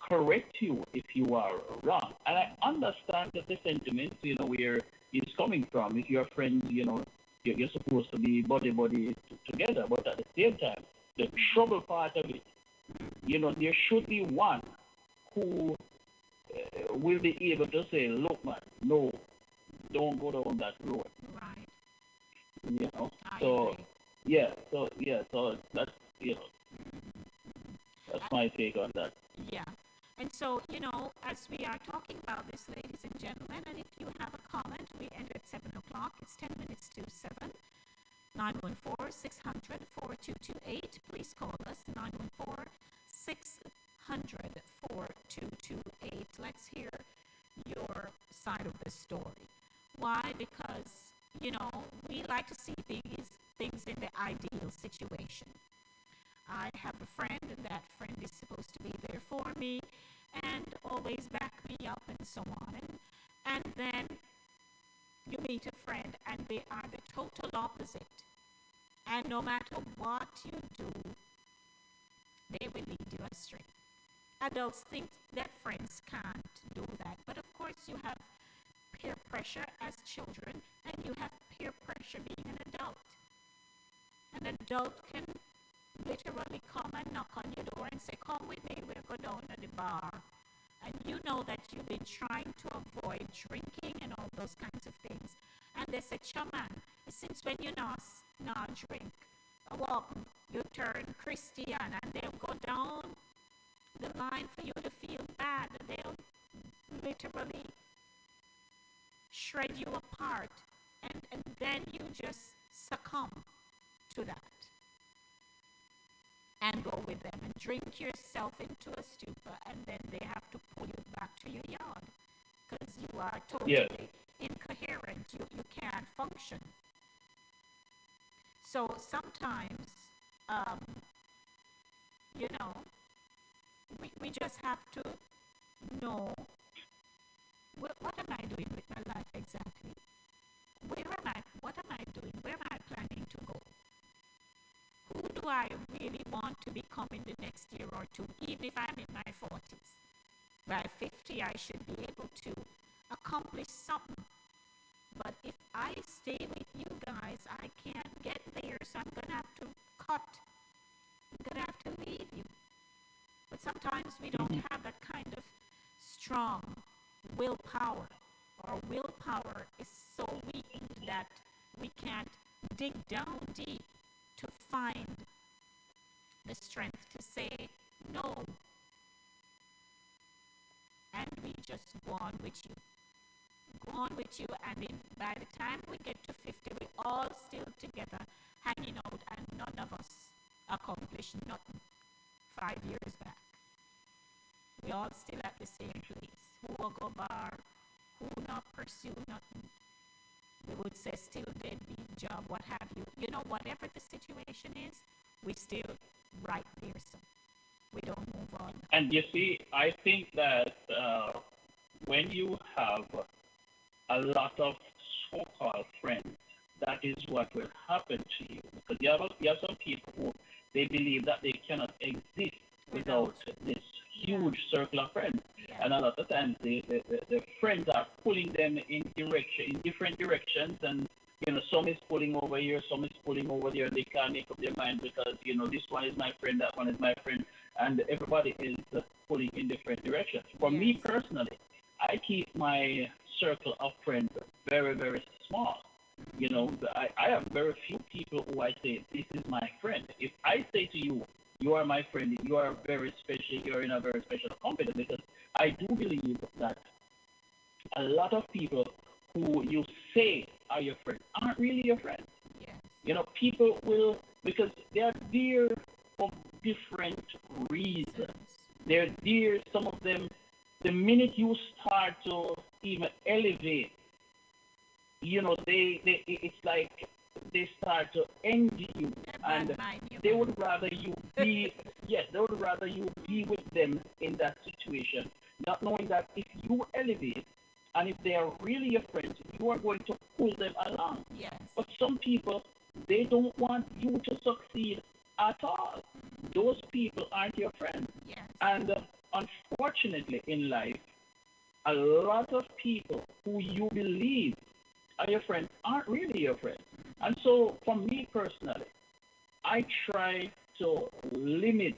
correct you if you are wrong. And I understand that the sentiment, where it's coming from. If you're friends, you're supposed to be buddy together. But at the same time, the trouble part of it, there should be one who will be able to say, look, man, no, don't go down that road. Right. So that's, that's my take on that. Yeah. And so, as we are talking about this, ladies and gentlemen, and if you have a comment, we end at 7 o'clock. It's 10 minutes to 7. 914-600-4228. Please call us, 914-600-4228. Let's hear your side of the story. Why? Because, we like to see things in the ideal situation. I have a friend, and that friend is supposed to be there for me and always back me up and so on. And then you meet a friend and they are the total opposite. And no matter what you do, they will lead you astray. Adults think that friends can't do that. But of course you have peer pressure as children, and you have peer pressure being an adult. An adult can literally come and knock on your door and say, come with me, we'll go down to the bar. And you know that you've been trying to avoid drinking and all those kinds of things. And they say, Chaman, since when you not drink, you turn Christian, and they'll go down the line for you to feel bad. They'll literally shred you apart. And then you just succumb to that. And go with them and drink yourself into a stupor, and then they have to pull you back to your yard because you are totally incoherent. You can't function. So sometimes, we just have to know what am I doing with my life exactly? What am I doing? Where am I planning to go? Who do I really want to become in the next year or two, even if I'm in my 40s? By 50, I should be able to accomplish something. But if I stay with you guys, I can't get there, so I'm going to have to cut. I'm going to have to leave you. But sometimes we don't have that kind of strong willpower. Our willpower is so weak that we can't dig down deep to find the strength to say no. And we just go on with you. And by the time we get to 50, we're all still together, hanging out, and none of us accomplished nothing 5 years back. We all still at the same place. Who will go bar, who not pursue nothing. We would say still deadbeat job, what have you. Whatever the situation is, we still right there, so we don't move on. And you see, I think that when you have a lot of so-called friends, that is what will happen to you. Because you have some people who, they believe that they cannot exist without this huge circle of friends. Yeah. And a lot of times the friends are pulling them in different directions, and some is pulling over here, some is pulling over there. They can't make up their mind because this one is my friend, that one is my friend, and everybody is pulling in different directions. For me personally, I keep my circle of friends very, very small. I have very few people who I say, this is my friend. If I say to you, you are my friend, you are very special, you're in a very special company, because I do believe that a lot of people who you say are your friends aren't really your friends. You know, people will, because they're there for different reasons. They're there, some of them, the minute you start to even elevate, you know, it's like they start to envy you, and they would rather you be, yes, they would rather you be with them in that situation, not knowing that if you elevate, and if they are really your friends, you are going to pull them along. Yes. But some people, they don't want you to succeed at all. Those people aren't your friends. Yes. And unfortunately in life, a lot of people who you believe are your friends aren't really your friends. And so for me personally, I try to limit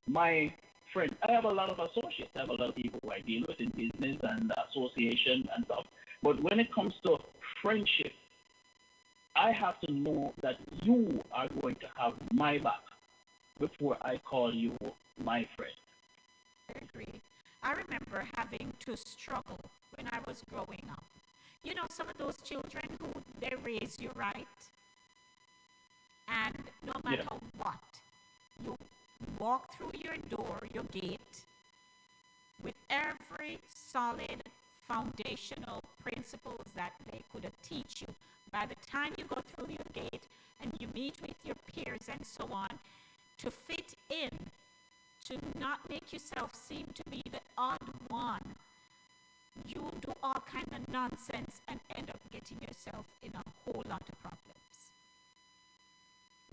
my friends. I have a lot of associates. I have a lot of people who I deal with in business and association and stuff. But when it comes to friendship, I have to know that you are going to have my back before I call you my friend. I agree. I remember having to struggle when I was growing up. You know, some of those children who they raise you right, and no matter what, you walk through your door, your gate, with every solid foundational principles that they could teach you. By the time you go through your gate and you meet with your peers and so on, to fit in, to not make yourself seem to be the odd one, you do all kind of nonsense and end up getting yourself in a whole lot of problems.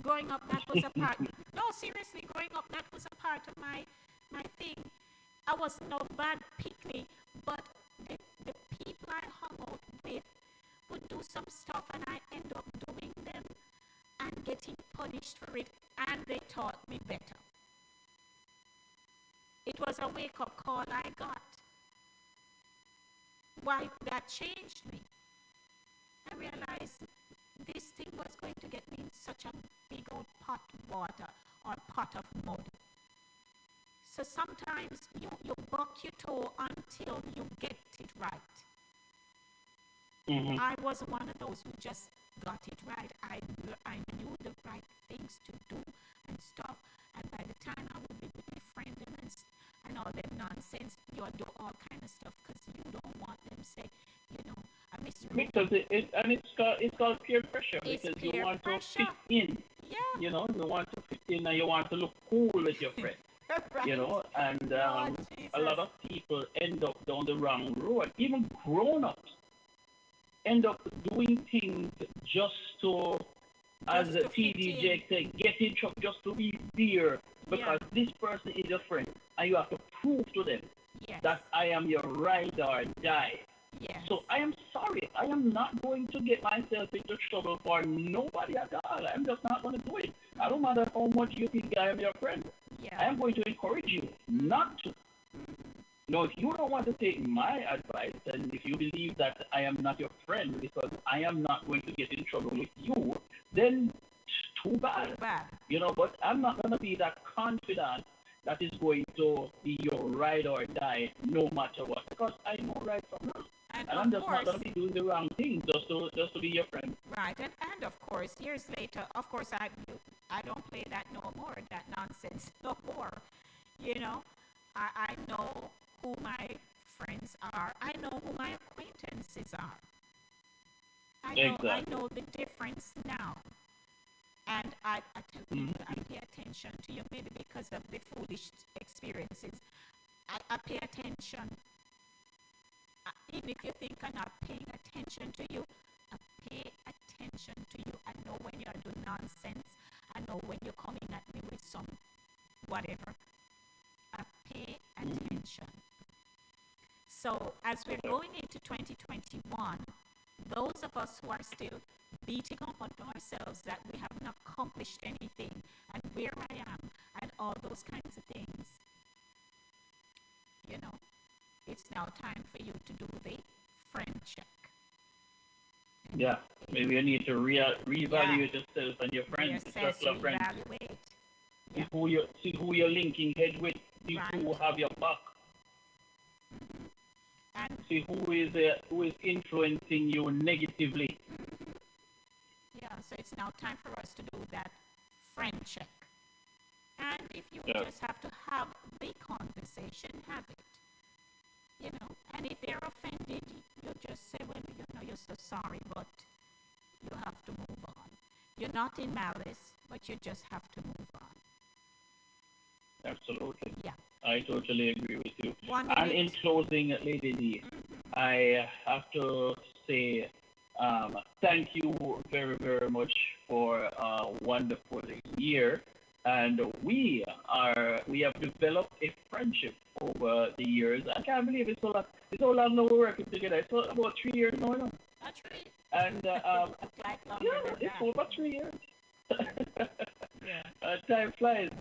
Growing up, that was a part. No, seriously, growing up, that was a part of my thing. I was no bad pickney, but the people I hung out with would do some stuff and I end up doing them and getting punished for it, and they taught me better. It was a wake-up call I got. Why that changed me. I realized this thing was going to get me in such a big old pot of water or pot of mud. So sometimes you buck your toe until you get it right. I was one of those who just got it right. I knew the right things to do and stuff. And by the time I would be with my friend and all that nonsense, you do all kind of stuff because you don't want them say, you know, I miss you. Because it's called peer pressure, because you want to fit in. Yeah. You know, you want to fit in and you want to look cool with your friend. Right. You know, and a lot of people end up down the wrong road. Even grown-ups end up doing things just to, as TDJ said, get in trouble, just to be there, because this person is your friend, and you have to prove to them that I am your ride or die. Yes. So I am sorry, I am not going to get myself into trouble for nobody at all. I'm just not going to do it. I don't matter how much you think I am your friend. I am going to encourage you not to. Now, if you don't want to take my advice, and if you believe that I am not your friend because I am not going to get in trouble with you, then too bad. You know, but I'm not going to be that confident that is going to be your ride or die no matter what, because I know right from wrong. And I'm just not going to be doing the wrong thing just to be your friend. Right, and of course, years later, of course, I don't play that no more, that nonsense no more. You know, I know who my friends are. I know who my acquaintances are. I know the difference now. And I tell people I pay attention to you, maybe because of the foolish experiences. I pay attention. Even if you think I'm not paying attention to you, I pay attention to you. I know when you're doing nonsense. I know when you're coming at me with some whatever. I pay attention. So as we're going into 2021, those of us who are still beating up on ourselves that we haven't accomplished anything and where I am and all those kinds of things, you know, it's now time for you to do the friend check. Yeah, maybe you need to reevaluate yourself and your friends, circle of friends. Evaluate. See who you're linking head with. See who have your back. see who is influencing you negatively. Yeah, so it's now time for us to do that friend check. And if you just have to have the conversation, have it. You know, and if they're offended, you just say, well, you know, you're so sorry, but you have to move on. You're not in malice, but you just have to move on. Absolutely. Yeah. I totally agree with you. 1 And minute. in closing, Lady D, I have to say thank you very, very much for a wonderful year. And we have developed a friendship over the years. I can't believe it's so long now we're working together. It's about 3 years now. That's right. And it's over 3 years. Time flies,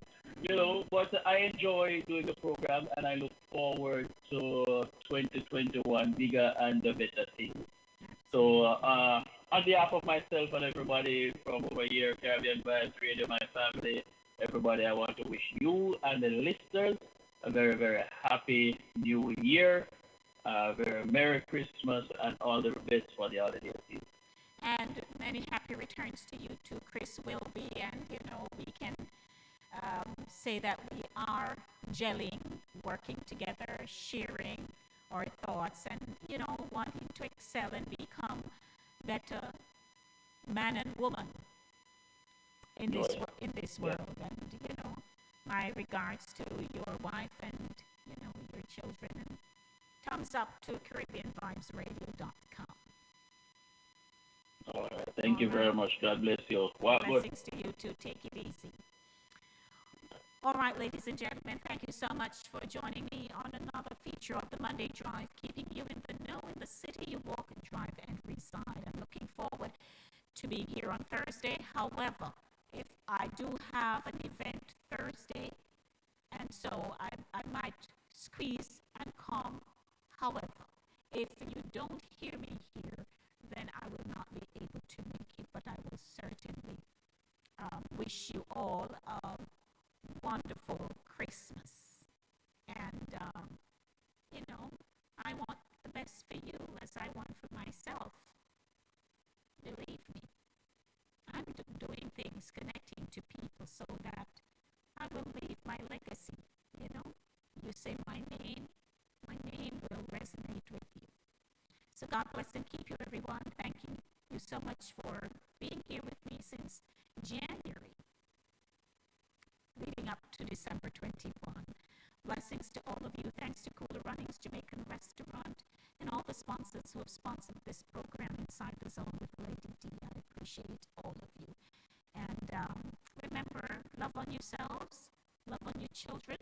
you know, but I enjoy doing the program and I look forward to 2021 bigger and better things. So on behalf of myself and everybody from over here, Caribbean Vibes Radio, my family, everybody, I want to wish you and the listeners a very, very happy new year, very Merry Christmas, and all the best for the holiday season. And many happy returns to you too, Chris Wilby. And, you know, we can say that we are gelling, working together, sharing our thoughts, and, you know, wanting to excel and become better man and woman in this world. And, you know, my regards to your wife and, you know, your children. And thumbs up to CaribbeanVibesRadio.com. All right. Thank you very much. God bless you. Blessings to you too. Take it easy. All right, ladies and gentlemen, thank you so much for joining me on another feature of the Monday Drive, keeping you in the know in the city you walk and drive and reside. I'm looking forward to being here on Thursday. However, if I do have an event Thursday, and so I might squeeze and come. However, if you don't hear me here, then I will not be able to make it, but I will certainly wish you all a wonderful Christmas. And, you know, I want the best for you as I want for myself. Believe me, I'm doing things, connecting to people so that I will leave my legacy, you know. You say my name will resonate with you. So God bless and keep you, everyone. Thank you so much for being here with me since January, leading up to December 21. Blessings to all of you. Thanks to Cooler Runnings Jamaican Restaurant and all the sponsors who have sponsored this program Inside the Zone with Lady D. I appreciate all of you. And remember, love on yourselves, love on your children,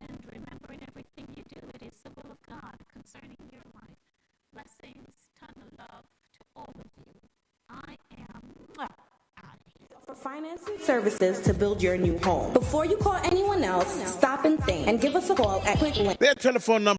and remember in everything you do, it is the will of God concerning your life. Blessings, ton of love to all of you. I am out of here. For financing services to build your new home. Before you call anyone else, stop and think and give us a call at Quick Link. Their telephone number